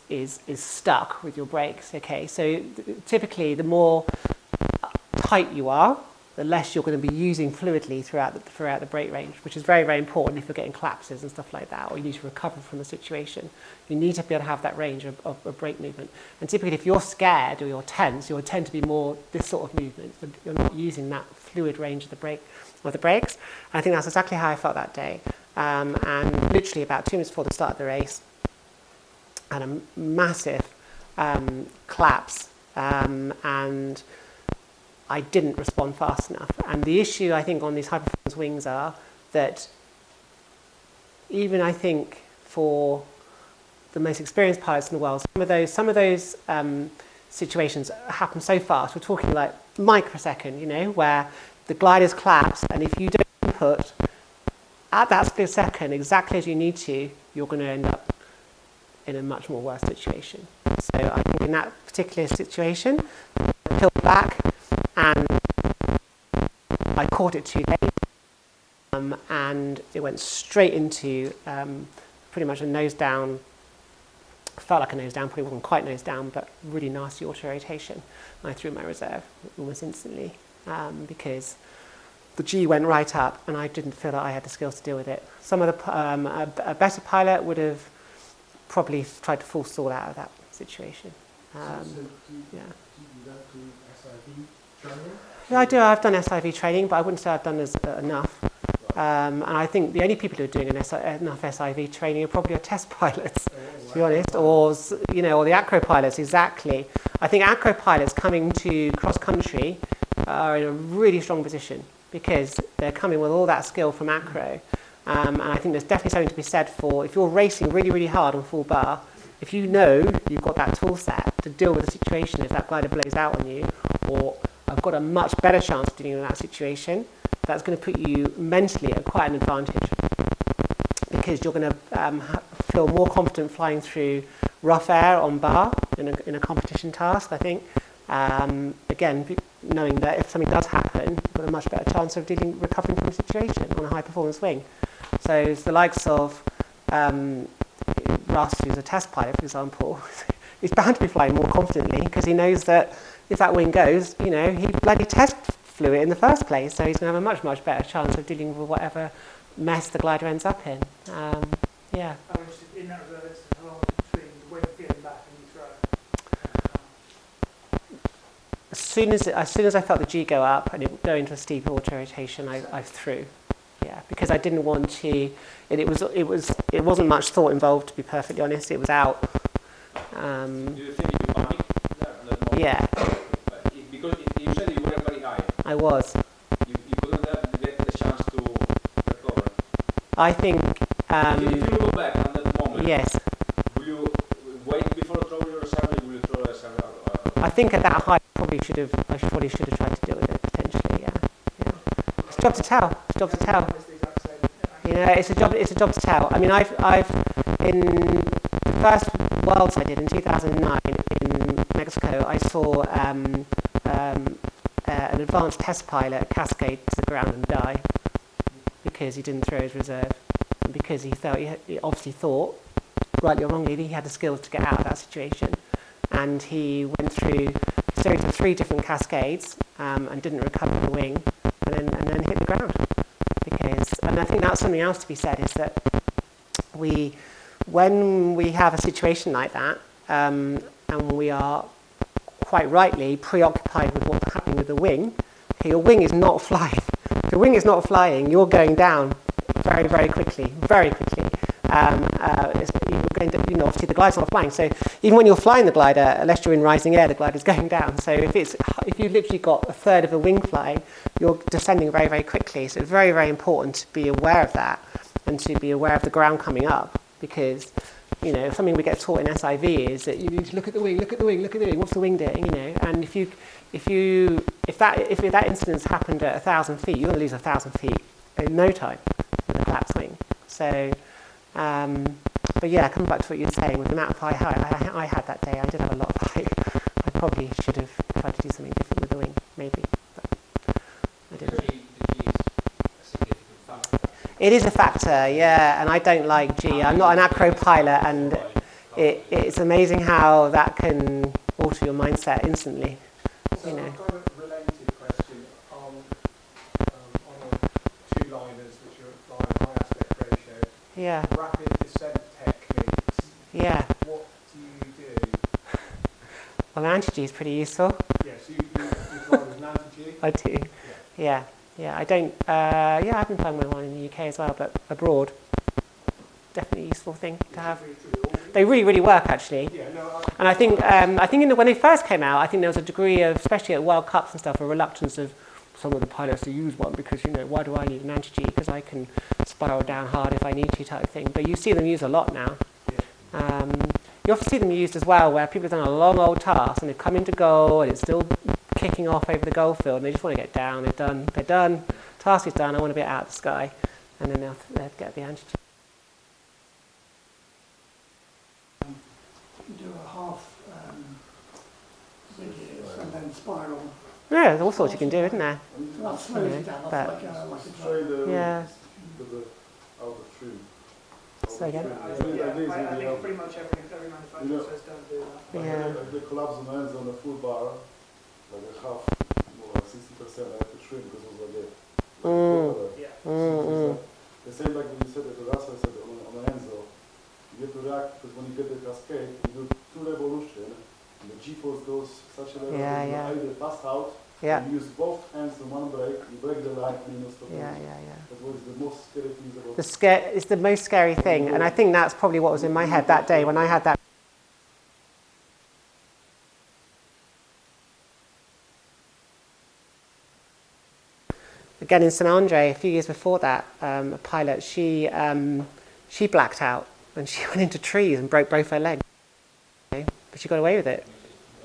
A: stuck with your brakes. Okay, so typically the more tight you are, the less you're going to be using fluidly throughout the brake range, which is very, very important if you're getting collapses and stuff like that, or you need to recover from the situation. You need to be able to have that range of brake movement. And typically if you're scared or you're tense, you'll tend to be more this sort of movement, but you're not using that fluid range of the brakes. And I think that's exactly how I felt that day. And literally about 2 minutes before the start of the race, I had a massive collapse, and I didn't respond fast enough. And the issue, I think, on these high-performance wings are that even, I think, for the most experienced pilots in the world, some of those situations happen so fast. We're talking like microsecond, where the gliders collapse, and if you don't input at that split second exactly as you need to, you're going to end up in a much more worse situation. So I think in that particular situation, I pulled back and I caught it too late, and it went straight into pretty much a nose down. Felt like a nose down, probably wasn't quite nose down, but really nasty auto rotation. I threw my reserve almost instantly because the G went right up, and I didn't feel that I had the skills to deal with it. Some of a better pilot would have probably tried to full stall out of that situation. Yeah. Yeah, I do. I've done SIV training, but I wouldn't say I've done enough. And I think the only people who are doing enough SIV training are probably your test pilots, to be honest, or the acro pilots. Exactly. I think acro pilots coming to cross country are in a really strong position because they're coming with all that skill from acro. And I think there's definitely something to be said for if you're racing really, really hard on full bar. If you know you've got that tool set to deal with the situation if that glider blows out on you, or I've got a much better chance of dealing with that situation, that's going to put you mentally at quite an advantage because you're going to feel more confident flying through rough air on bar in a competition task, I think. Again, knowing that if something does happen, you've got a much better chance of recovering from the situation on a high-performance wing. So it's the likes of Russ, who's a test pilot, for example, he's bound to be flying more confidently because he knows that if that wing goes, he bloody test flew it in the first place, so he's going to have a much, much better chance of dealing with whatever mess the glider ends up in. Yeah.
I: In that reserve instance, how long between the wing getting back and you throw?
A: As soon as I felt the G go up and it would go into a steep auto rotation, I threw. Yeah, because I didn't want to. It wasn't much thought involved, to be perfectly honest. It was out.
F: Do you think you panicked there on that moment?
A: Yeah.
F: Because you said you were very high.
A: I was.
F: You couldn't get the chance to recover.
A: I think.
F: If you go back on that moment.
A: Yes.
F: Will you wait before throwing your reserve, or will you throw a reserve out?
A: I think at that height, I probably should have tried to deal with it potentially. Yeah. It's a job to tell. It's a job to tell. I mean, I've in the first Worlds I did in 2009 in Mexico, I saw an advanced test pilot cascade to the ground and die because he didn't throw his reserve, and because he obviously thought, rightly or wrongly, that he had the skills to get out of that situation, and he went through a series of 3 different cascades and didn't recover the wing, and then hit the ground. And I think that's something else to be said, is that when we have a situation like that, and we are quite rightly preoccupied with what's happening with the wing, your wing is not flying. If the wing is not flying, you're going down very, very quickly, very quickly. Obviously the glider's not flying, so even when you're flying the glider, unless you're in rising air, the glider's going down. So if you've literally got a third of the wing flying, you're descending very, very quickly. So it's very, very important to be aware of that and to be aware of the ground coming up because, you know, something we get taught in SIV is that you need to look at the wing, look at the wing, look at the wing. What's the wing doing? You know, and if that incident's happened at 1,000 feet, you're going to lose 1,000 feet in no time with a collapsed wing. So, but yeah, coming back to what you were saying, with the amount of high height I had that day, I did have a lot of height. I probably should have tried to do something different with the wing, maybe, but I didn't. It is a factor, yeah, and I don't like G. I'm not an acro pilot, and it's amazing how that can alter your mindset instantly.
H: So
A: You know.
H: I've got a related question on two liners which are applying high aspect ratio.
A: Yeah,
H: Rapid descent techniques.
A: yeah.
H: What do you do?
A: Well, anti-G is pretty useful.
H: Yes, you fly with an anti-G?
A: I do. Yeah. I don't. I've been flying with one in the UK as well, but abroad, definitely a useful thing to have. They really, really work actually.
H: Yeah, no,
A: And I think when they first came out, I think there was a degree of, especially at World Cups and stuff, a reluctance of some of the pilots to use one because, you know, why do I need an anti-G? Because I can spiral down hard if I need to, type thing. But you see them used a lot now. You often see them used as well where people have done a long old task and they've come into goal and it's still kicking off over the goal field and they just want to get down. They're done. Task is done. I want to be out of the sky, and then they'll get the anti-G.
C: You do a half radius and then spiral.
A: Yeah, there's all sorts you can do, isn't there?
C: So that slows you down. That's like a drug.
A: Yeah.
G: Out of trim.
A: So again.
I: I think pretty much every manufacturer says don't do that.
A: Yeah.
G: Like the collapse on the ends on the full bar, like a half, more like 60%, I had to trim because it was like a. The same like when you said at the Russell said on the Enzo, you have to react because when you get the cascade, you do 2 revolutions and the G-force goes such a level that you either pass out,
A: Yeah.
G: you use both hands in one brake, you break the line and you stop.
A: Yeah.
G: That was the most scary thing about
A: It's the most scary thing, and I think that's probably what was in my head that day when I had that. Again in St Andre, a few years before that, a pilot, she blacked out and she went into trees and broke both her legs. Okay? But she got away with it.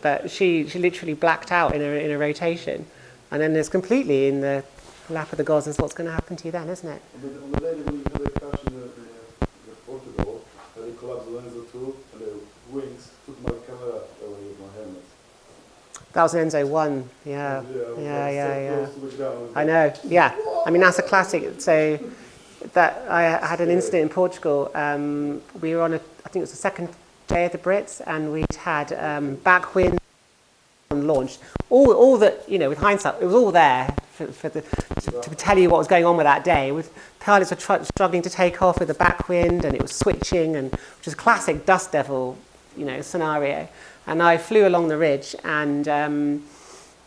A: But she literally blacked out in a rotation, and then there's completely in the lap of the gods. Is what's going to happen to you then, isn't it?
G: On the day when you had a crash in the Portugal, they collapsed the Enzo 2 and the wings took my camera away with my helmet.
A: That was an Enzo 1, yeah.
G: Close to the ground.
A: I know, yeah. I mean, that's a classic. So that I had an incident in Portugal. We were on I think it was the second day of the Brits, and we'd had backwind launched. All that, you know, with hindsight, it was all there to tell you what was going on with that day. With pilots were struggling to take off with the backwind, and it was switching, and which is a classic dust devil, you know, scenario. And I flew along the ridge and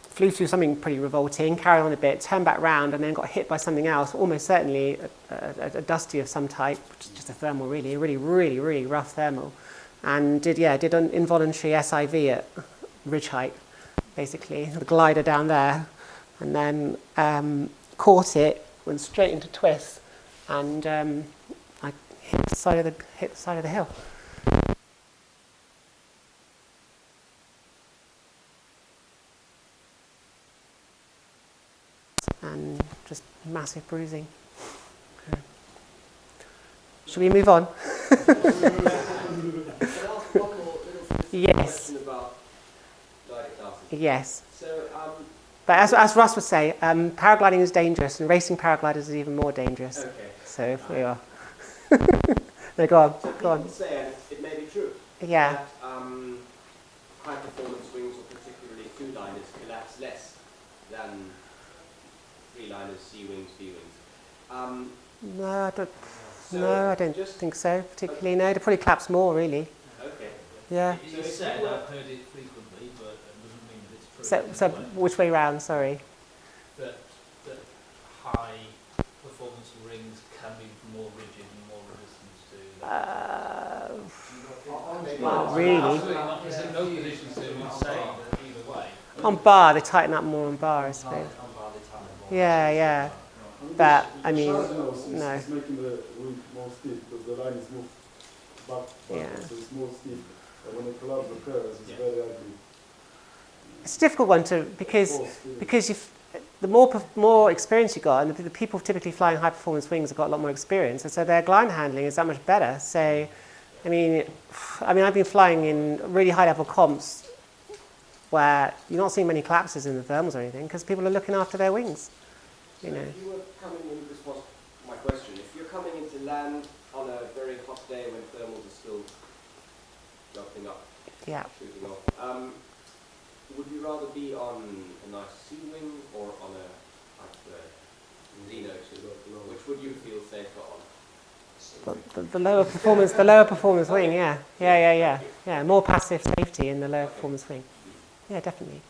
A: flew through something pretty revolting, carried on a bit, turned back round, and then got hit by something else, almost certainly a dusty of some type, which is just a thermal, really, a really rough thermal. And did an involuntary SIV at ridge height, basically, the glider down there, and then caught it, went straight into twists, and I hit the side of the hill. And just massive bruising. Okay. Should we move on?
E: Can I ask one more little
A: Yes.
E: question about gliding classes?
A: Yes.
E: So,
A: But as Russ would say, paragliding is dangerous, and racing paragliders is even more dangerous.
E: okay.
A: So if we are. No, go on.
E: So
A: Go on.
E: people say, and it may be true,
A: Yeah.
E: that high performance wings, or particularly two-liners, collapse less than three-liners, C-wings, B-wings.
A: No, I don't.
E: So
A: No, I don't
E: just-
A: think so. Particularly, no. They probably collapse more, really.
E: Okay.
A: Yeah.
E: So
J: It's
E: if
J: said,
E: you were-
J: I've heard it frequently, but it doesn't mean that it's true.
A: So which way round? Sorry.
J: That high performance rings can be more rigid and more resistant to
A: Not really.
J: Absolutely not. It's in no position to say that either way.
A: On bar, they tighten up more on bar, I suppose. Yeah. But I mean, no.
G: It's making the wing more stiff because the line is moved so it's more steep. And when the collapse occurs, it's very ugly.
A: It's a difficult one because the more experience you got, and the people typically flying high performance wings have got a lot more experience, and so their glide handling is that much better. So, I mean, I've been flying in really high level comps where you're not seeing many collapses in the thermals or anything because people are looking after their wings. You know.
E: If you were coming in, this was my question. If you're coming into land on a very hot day when thermals are still jumping up, shooting off, would you rather be on a nice sea wing or on a Zeno 2? Which would you feel safer on?
A: The lower performance wing, yeah. More passive safety in the lower performance wing. Yeah, definitely.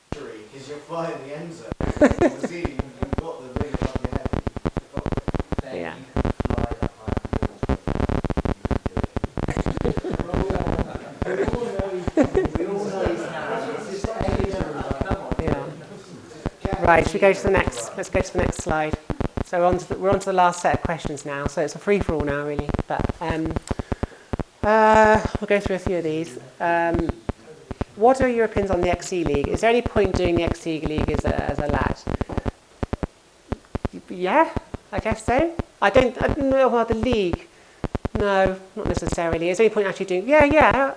D: Because you're flying the end zone. Obviously, you've got the wing above your head.
A: Yeah.
D: You can fly that high. We all know you can. It's just
A: Right, should we go to the next? Let's go to the next slide. So we're on to the last set of questions now. So it's a free-for-all now, really. But we'll go through a few of these. What are your opinions on the XC League? Is there any point doing the XC League as a lad? Yeah, I guess so. I don't know about the league. No, not necessarily. Is there any point actually doing? Yeah.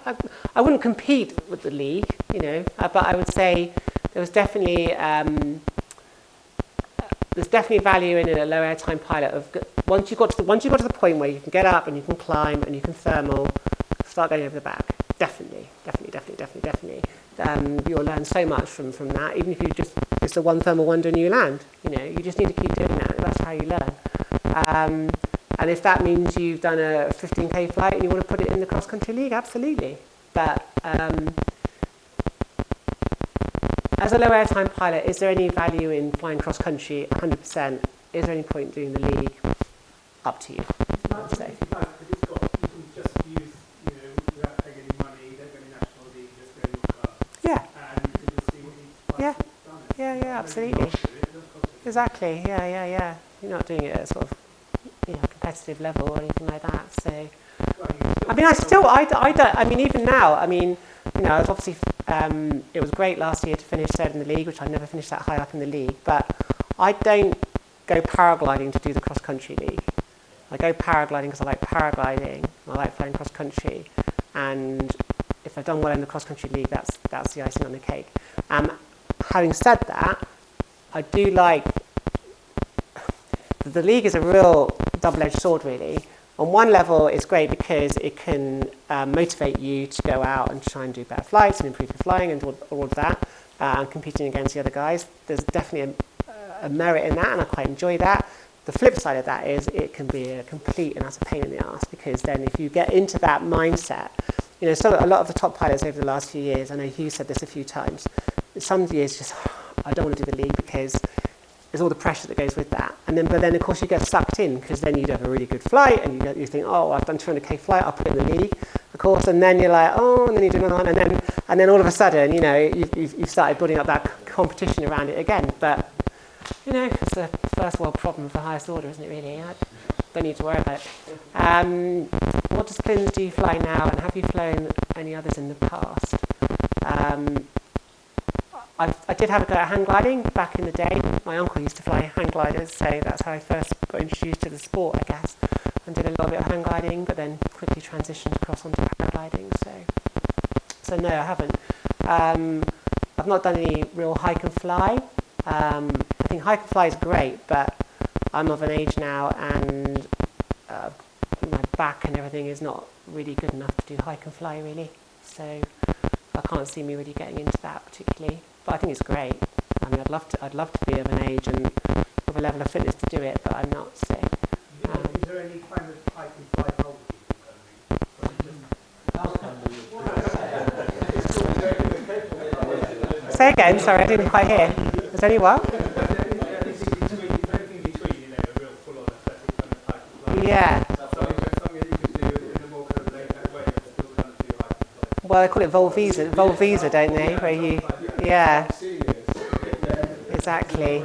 A: I wouldn't compete with the league, you know, but I would say there's definitely value in a low airtime pilot. Once you got to the point where you can get up and you can climb and you can thermal, start going over the back. Definitely. You'll learn so much from that. Even if it's a one thermal wonder and you land, you know, you just need to keep doing that. That's how you learn. And if that means you've done a 15k flight and you want to put it in the cross country league, absolutely. But as a low airtime pilot, is there any value in flying cross country? 100%. Is there any point doing the league? Up to you. I'd say.
C: You can just use, without paying any money, don't go any national league, just go in your car.
A: Yeah.
C: And you can just see what you've done.
A: Yeah, absolutely. Exactly. Yeah. You're not doing it at sort of competitive level or anything like that. So, even now, I was obviously, it was great last year to finish third in the league, which I never finished that high up in the league, but I don't go paragliding to do the cross country league. I go paragliding because I like paragliding, I like flying cross country, and if I've done well in the cross country league, that's the icing on the cake. Having said that, I do like, the league is a real double-edged sword, really. On one level, it's great because it can motivate you to go out and try and do better flights and improve your flying and all of that, and competing against the other guys. There's definitely a merit in that, and I quite enjoy that. The flip side of that is it can be a complete and utter pain in the arse, because then if you get into that mindset, so a lot of the top pilots over the last few years, I know Hugh said this a few times, some years just, I don't want to do the league because there's all the pressure that goes with that. But then of course you get sucked in, because then you have a really good flight and you think, oh, I've done 200k flight, I'll put it in the league, of course, and then you're like, oh, and then you do another one, and then all of a sudden, you've started building up that competition around it again. But it's a first world problem of the highest order, isn't it, really? I don't need to worry about it. What disciplines do you fly now, and have you flown any others in the past? I did have a go at hang gliding back in the day. My uncle used to fly hang gliders, so that's how I first got introduced to the sport, I guess, and did a little bit of hang gliding, but then quickly transitioned across onto paragliding. So no, I haven't. I've not done any real hike and fly. I think hike and fly is great, but I'm of an age now, and my back and everything is not really good enough to do hike and fly, really. So I can't see me really getting into that particularly. But I think it's great. I'd love to be of an age and of a level of fitness to do it, but I'm not. So.
C: Is there any kind of hike and fly goal that
A: Say again, sorry, I didn't quite hear. Was there any what? Yeah. Well, they call it Volvisa, don't they? Where you, exactly.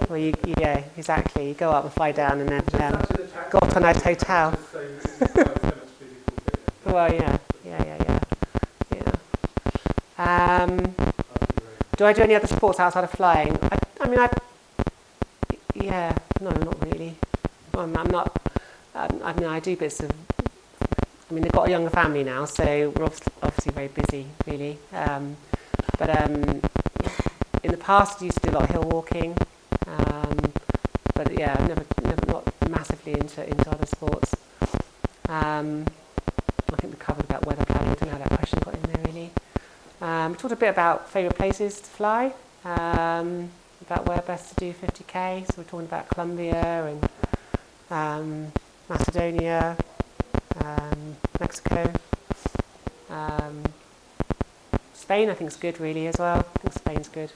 A: Where exactly. You go up and fly down, and then go up to a nice hotel. Well, yeah. Do I do any other sports outside of flying? No, not really. I'm not. I do bits of. They've got a younger family now, so we're obviously very busy, really. But in the past, I used to do a lot of hill walking. But yeah, I'm never not massively into other sports. I think we covered about weather planning. I don't know how that question got in there, really. We talked a bit about favourite places to fly, about where best to do 50k. So we're talking about Colombia and Macedonia, Mexico. Spain I think is good really as well. I think Spain's good.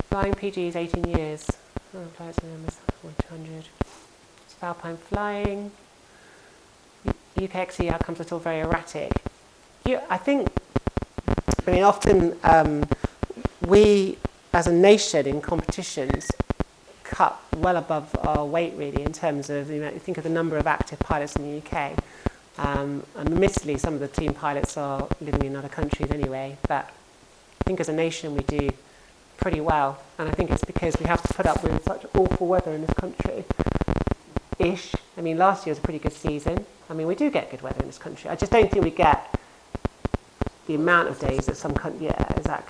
A: Flying PG is 18 years. Flights numbers 100. Alpine flying. UKXE outcomes are still very erratic. Often we as a nation in competitions cut well above our weight really in terms of, think of the number of active pilots in the UK. And admittedly, some of the team pilots are living in other countries anyway, but I think as a nation we do pretty well. And I think it's because we have to put up with such awful weather in this country-ish. Last year was a pretty good season. We do get good weather in this country. I just don't think we get the amount of days that some countries, that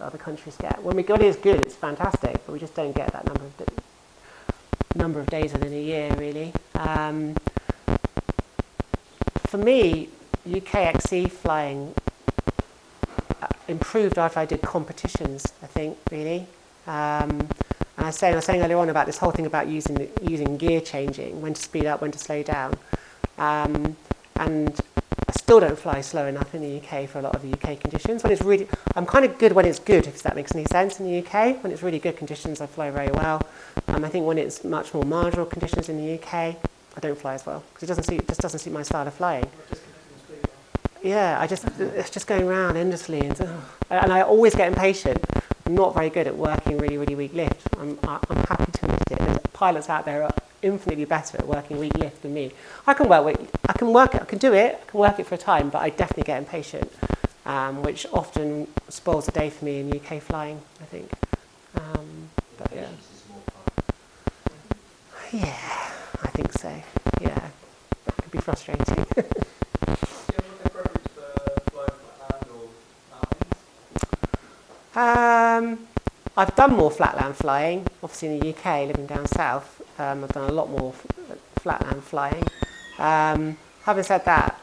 A: other countries get. When we get it, it's good, it's fantastic, but we just don't get that number of days within a year, really. For me, UKXE flying improved after I did competitions, I think, really. And I was saying earlier on about this whole thing about using gear changing, when to speed up, when to slow down. And I still don't fly slow enough in the UK for a lot of the UK conditions. I'm kind of good when it's good, if that makes any sense, in the UK. When it's really good conditions, I fly very well. I think when it's much more marginal conditions in the UK, I don't fly as well, because it just doesn't suit my style of flying. Yeah, it's just going around endlessly, and I always get impatient. I'm not very good at working really, really weak lift. I'm happy to admit it. There's pilots out there who are infinitely better at working weak lift than me. I can work it for a time, but I definitely get impatient, which often spoils the day for me in UK flying, I think. But yeah. Yeah, I think so. Yeah, that could be frustrating. I've done more flatland flying, obviously in the UK, living down south. I've done a lot more flatland flying. Having said that,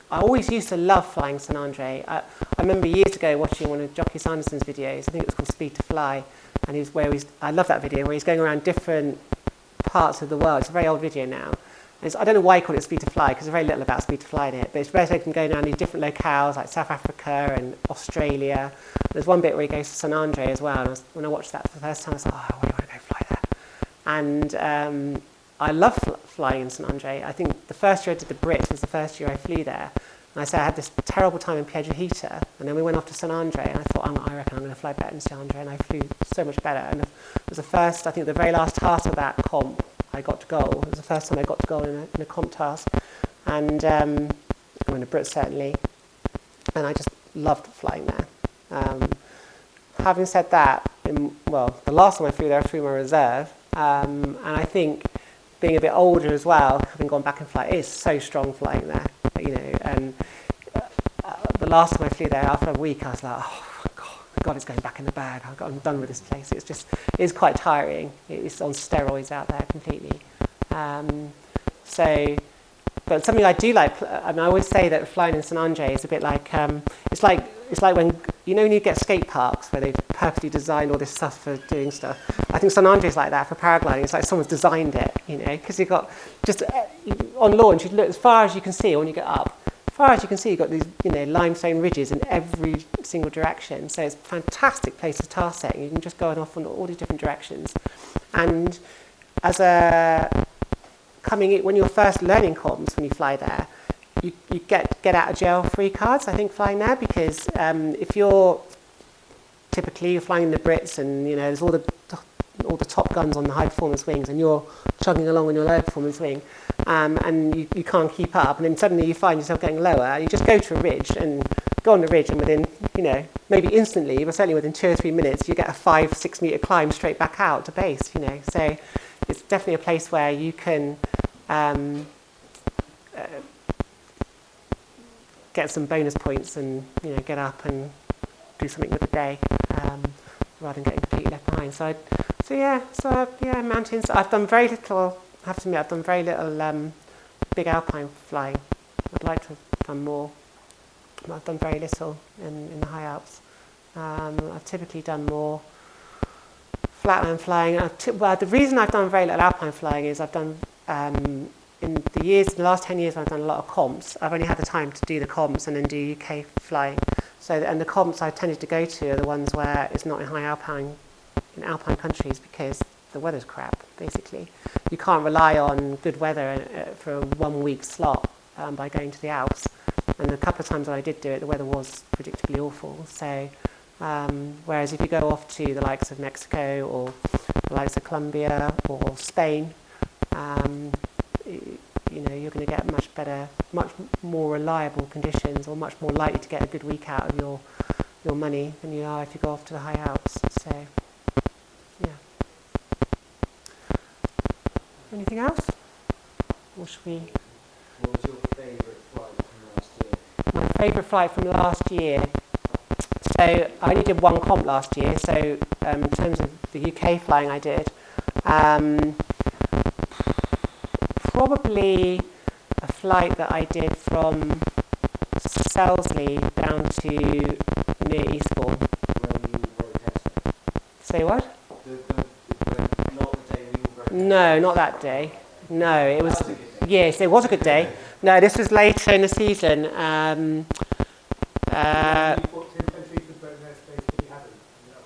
A: I always used to love flying St Andre. I remember years ago watching one of Jockey Sanderson's videos, I think it was called Speed to Fly, and I love that video, where he's going around different parts of the world. It's a very old video now. I don't know why he called it Speed to Fly, because there's very little about Speed to Fly in it, but it's very taken going around these different locales like South Africa and Australia. There's one bit where he goes to St Andre as well, and when I watched that for the first time, I was like, oh, I really want to go fly there. And I love flying in St Andre. I think the first year I did the Brits was the first year I flew there, and I had this terrible time in Piedrahita, and then we went off to St Andre, and I thought, I reckon I'm going to fly better in St Andre, and I flew so much better. And it was I think the very last task of that comp, I got to goal. It was the first time I got to goal in a comp task, and in a Brit certainly, and I just loved flying there. Having said that, the last time I flew there, I flew my reserve, and I think being a bit older as well, having gone back and fly, it is so strong flying there, and the last time I flew there, after a week, I was like, oh God, it's going back in the bag. I'm done with this place. It's quite tiring. It's on steroids out there completely. But something I do like, I always say that flying in St Andre is a bit like, it's like when you get skate parks where they've perfectly designed all this stuff for doing stuff. I think St Andre's like that for paragliding. It's like someone's designed it, because you've got just on launch, you look as far as you can see when you get up. As far as you can see, you've got these limestone ridges in every single direction. So it's a fantastic place to task set. You can just go off in all these different directions. And when you're first learning comms, when you fly there, you get out of jail free cards, I think, flying there, because if you're flying in the Brits and there's all the top guns on the high performance wings, and you're chugging along on your low performance wing, and you can't keep up, and then suddenly you find yourself getting lower. You just go to a ridge and go on the ridge, and within, maybe instantly, but certainly within 2 or 3 minutes, you get a 5-6 metre climb straight back out to base, So it's definitely a place where you can get some bonus points and, get up and do something with the day, rather than getting completely left behind. So mountains. I've done very little, I have to admit, I've done very little big alpine flying. I'd like to have done more. I've done very little in the high Alps. I've typically done more flatland flying. The reason I've done very little alpine flying is I've done, in the last 10 years, I've done a lot of comps. I've only had the time to do the comps and then do UK flying. And the comps I've tended to go to are the ones where it's not in alpine countries, because the weather's crap, basically. You can't rely on good weather for a 1 week slot by going to the Alps. And the couple of times that I did do it, the weather was predictably awful. So, whereas if you go off to the likes of Mexico or the likes of Colombia or Spain, you're going to get much better, much more reliable conditions, or much more likely to get a good week out of your money than you are if you go off to the high Alps. So, yeah. Anything else? Or should we?
D: What was your favourite flight from last year?
A: My favourite flight from last year. So I only did one comp last year. So in terms of the UK flying I did, probably a flight that I did from Selsley down to near Eastbourne.
D: When you were testing?
A: Say what?
D: Not the day we were
A: No, not that day. No, it was. Yes, it was a good day. No, this was later in the season.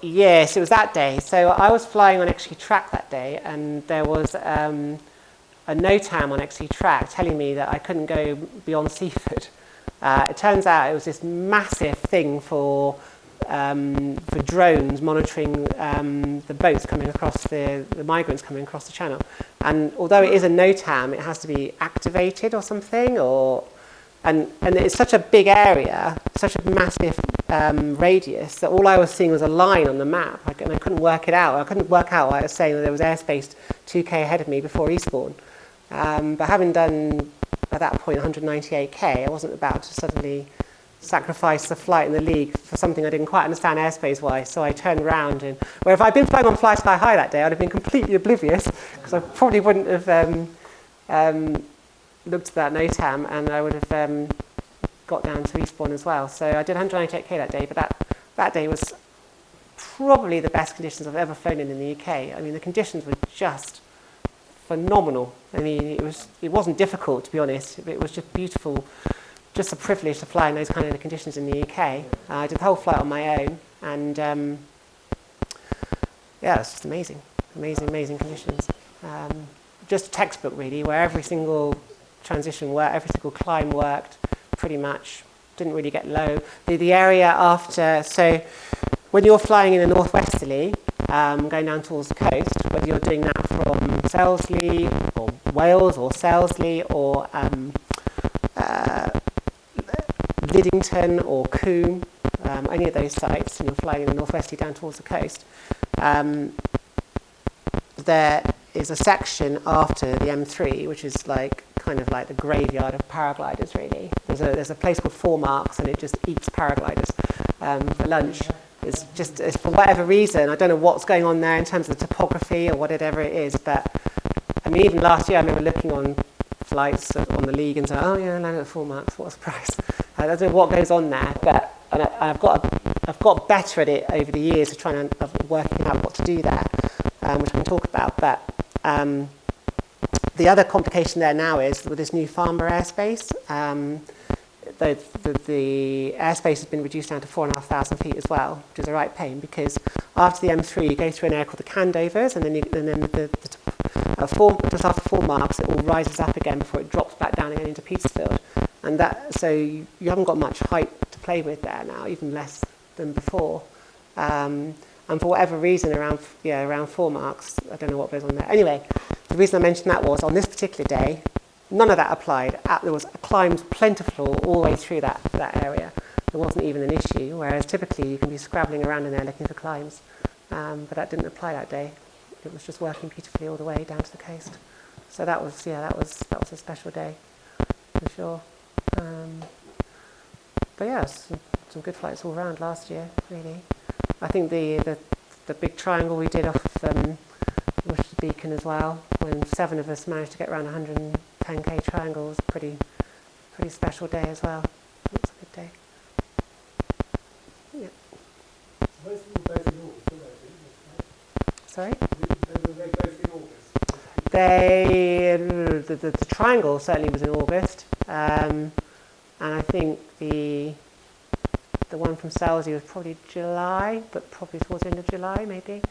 A: Yes, it was that day. So I was flying on XG track that day, and there was a NOTAM on XG track telling me that I couldn't go beyond Seaford. It turns out it was this massive thing for drones monitoring the boats coming across the migrants coming across the channel. And although it is a NOTAM, it has to be activated or something, and it's such a big area, such a massive radius, that all I was seeing was a line on the map, and I couldn't work it out. I couldn't work out why I was saying that there was airspace 2k ahead of me before Eastbourne. But having done, at that point, 198k, I wasn't about to suddenly sacrifice the flight in the league for something I didn't quite understand airspace-wise. So I turned around, and where if I'd been flying on Fly Sky High that day, I'd have been completely oblivious, because I probably wouldn't have looked at that NOTAM, and I would have got down to Eastbourne as well. So I did 198k that day, but that day was probably the best conditions I've ever flown in the UK. I mean, the conditions were just phenomenal. I mean, it wasn't difficult, to be honest. It was just beautiful. Just a privilege to fly in those kind of conditions in the UK. I did the whole flight on my own, and yeah, it's just amazing conditions. Just a textbook, really, where every single transition worked, every single climb worked, pretty much. Didn't really get low. The area after, so when you're flying in a northwesterly, going down towards the coast, whether you're doing that from Selsley or Wales or Selsley or Liddington or Coombe, any of those sites, and you're flying in the northwesterly down towards the coast, there is a section after the M3, which is kind of like the graveyard of paragliders, really. There's a place called 4 Marks, and it just eats paragliders for lunch. It's for whatever reason, I don't know what's going on there in terms of the topography or whatever it is, but I mean, even last year I remember looking on flights on the league and saying, oh yeah, I landed at 4 Marks, what a surprise. I don't know what goes on there, but I've got better at it over the years of working out what to do there, which I can talk about. But the other complication there now is with this new Farnborough airspace, the airspace has been reduced down to 4,500 feet as well, which is a right pain, because after the M3 you go through an area called the Candovers, and then just after 4 Marks it all rises up again before it drops back down again into Petersfield, and so you haven't got much height to play with there now, even less than before. And for whatever reason, around 4 Marks, I don't know what goes on there. Anyway, the reason I mentioned that was on this particular day, none of that applied. There was climbs plentiful all the way through that area. There wasn't even an issue, whereas typically you can be scrabbling around in there looking for climbs. But that didn't apply that day. It was just working beautifully all the way down to the coast. So that was a special day, for sure. But yeah, some good flights all round last year, really. I think the big triangle we did off Worcester Beacon as well, when 7 of us managed to get around 110k triangle, was a pretty special day as well. It was a good day. Yeah.
C: Those were both in August, weren't they?
A: Sorry?
C: Were they both in August?
A: The triangle certainly was in August, and I think the one from Selsey was probably July, but probably towards the end of July, maybe.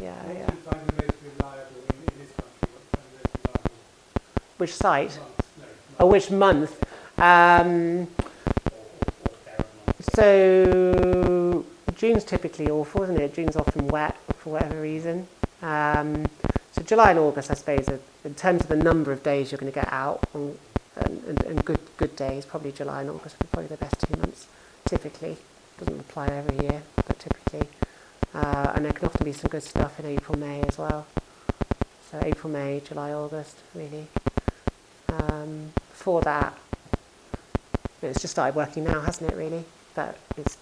A: Yeah.
C: What do you find the most reliable in this country? What do you find the most reliable?
A: Which site?
C: Months?
A: Or which month? So June's typically awful, isn't it? June's often wet for whatever reason. So July and August, I suppose, in terms of the number of days you're going to get out and good days, probably July and August are probably the best 2 months, typically. Doesn't apply every year, but typically. And there can often be some good stuff in April, May as well. So April, May, July, August, really. Before that, it's just started working now, hasn't it, really? But it's,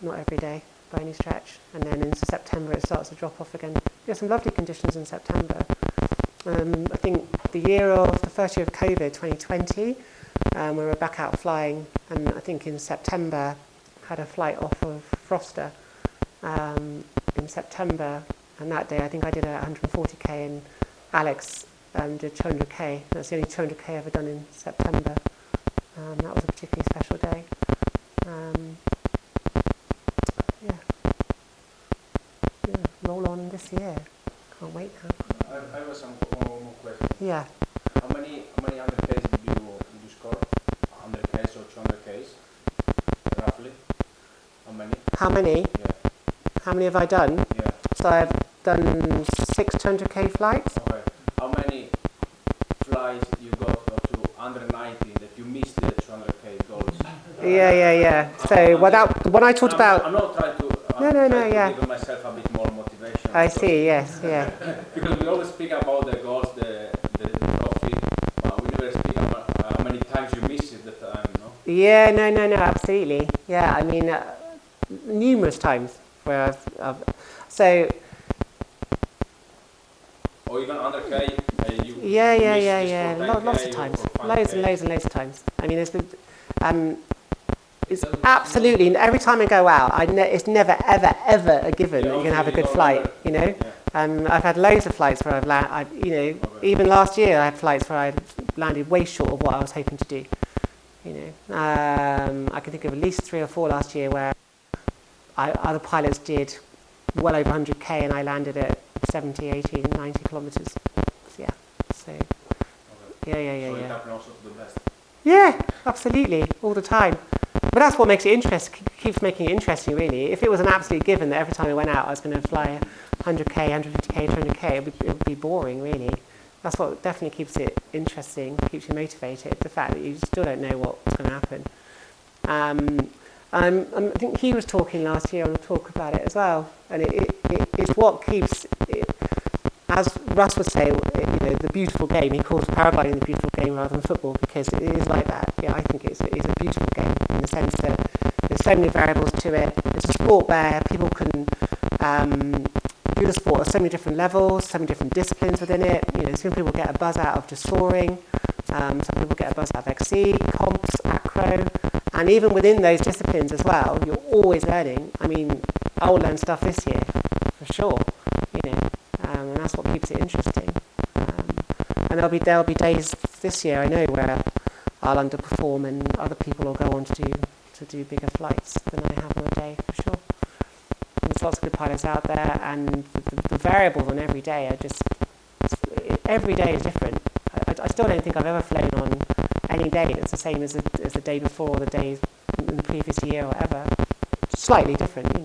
A: not every day by any stretch. And then in September it starts to drop off again. There's some lovely conditions in September. I think the first year of COVID, 2020, we were back out flying, and I think in September had a flight off of Froster in September, and that day I think I did 140k and Alex did 200k. That's the only 200k ever done in September. That was a particularly special day. Roll on this year. Can't wait now.
F: I have some more questions.
A: Yeah.
F: How many 100Ks did you score? 100Ks or 200Ks, roughly? How many?
A: How many?
F: Yeah.
A: How many have I done?
F: Yeah.
A: So I've done 6 200k flights.
F: Okay. How many flights you got up to under 90 that you missed the 200K goals?
A: Yeah. So when I talked about...
F: I'm not trying to...
A: No,
F: give myself a bit more motivation.
A: I see, yes, yeah.
F: Because we always speak about the goals, the trophy, but we never speak about how many times you miss it the time, no?
A: Yeah, no, absolutely. Yeah, I mean, numerous times where I've so...
F: Or even 100K,
A: Yeah. Lots of times. Loads and loads of times. I mean, it's absolutely, every time I go out, it's never, ever a given that you're going to have a good flight, I've had loads of flights where even last year I had flights where I landed way short of what I was hoping to do, I can think of at least 3 or 4 last year where other pilots did well over 100k and I landed at 70, 80, 90 kilometres, yeah, so, yeah.
F: So it happened also to the best.
A: Yeah, absolutely, all the time. But that's what makes it interesting, keeps making it interesting, really. If it was an absolute given that every time I went out I was going to fly 100k, 150k, 200k, it would be boring, really. That's what definitely keeps it interesting, keeps you motivated, the fact that you still don't know what's going to happen. I think he was talking last year on a talk about it as well, and it's what keeps it, as Russ would say, the beautiful game. He calls paragliding the beautiful game rather than football because it is like that. Yeah, I think it's a beautiful game in the sense that there's so many variables to it. It's a sport where people can do the sport at so many different levels, so many different disciplines within it. Some people get a buzz out of just soaring. Some people get a buzz out of XC, comps, acro, and even within those disciplines as well, you're always learning. I mean, I will learn stuff this year for sure. And that's what keeps it interesting. And there'll be days this year I know where I'll underperform and other people will go on to do bigger flights than I have on a day for sure. And there's lots of good pilots out there, and the variables on every day are just every day is different. I still don't think I've ever flown on any day that's the same as the day before or the day in the previous year or whatever. Slightly different,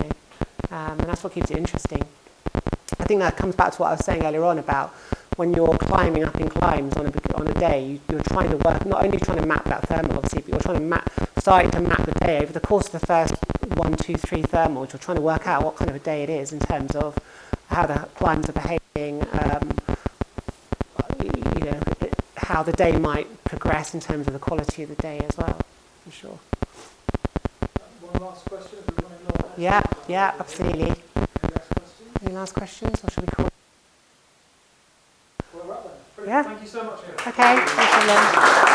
A: and that's what keeps it interesting. I think that comes back to what I was saying earlier on about when you're climbing up in climbs on a day, you're trying to work, not only trying to map that thermal, obviously, but you're trying to starting to map the day over the course of the first 1, 2, 3 thermals. You're trying to work out what kind of a day it is in terms of how the climbs are behaving, how the day might progress in terms of the quality of the day as well, for sure.
I: One last question. If we want to know
A: Yeah, absolutely.
I: Any last questions?
A: Any last questions, or should we call?
I: Well, right then.
A: Yeah.
I: Thank you so much.
A: Okay, no problem.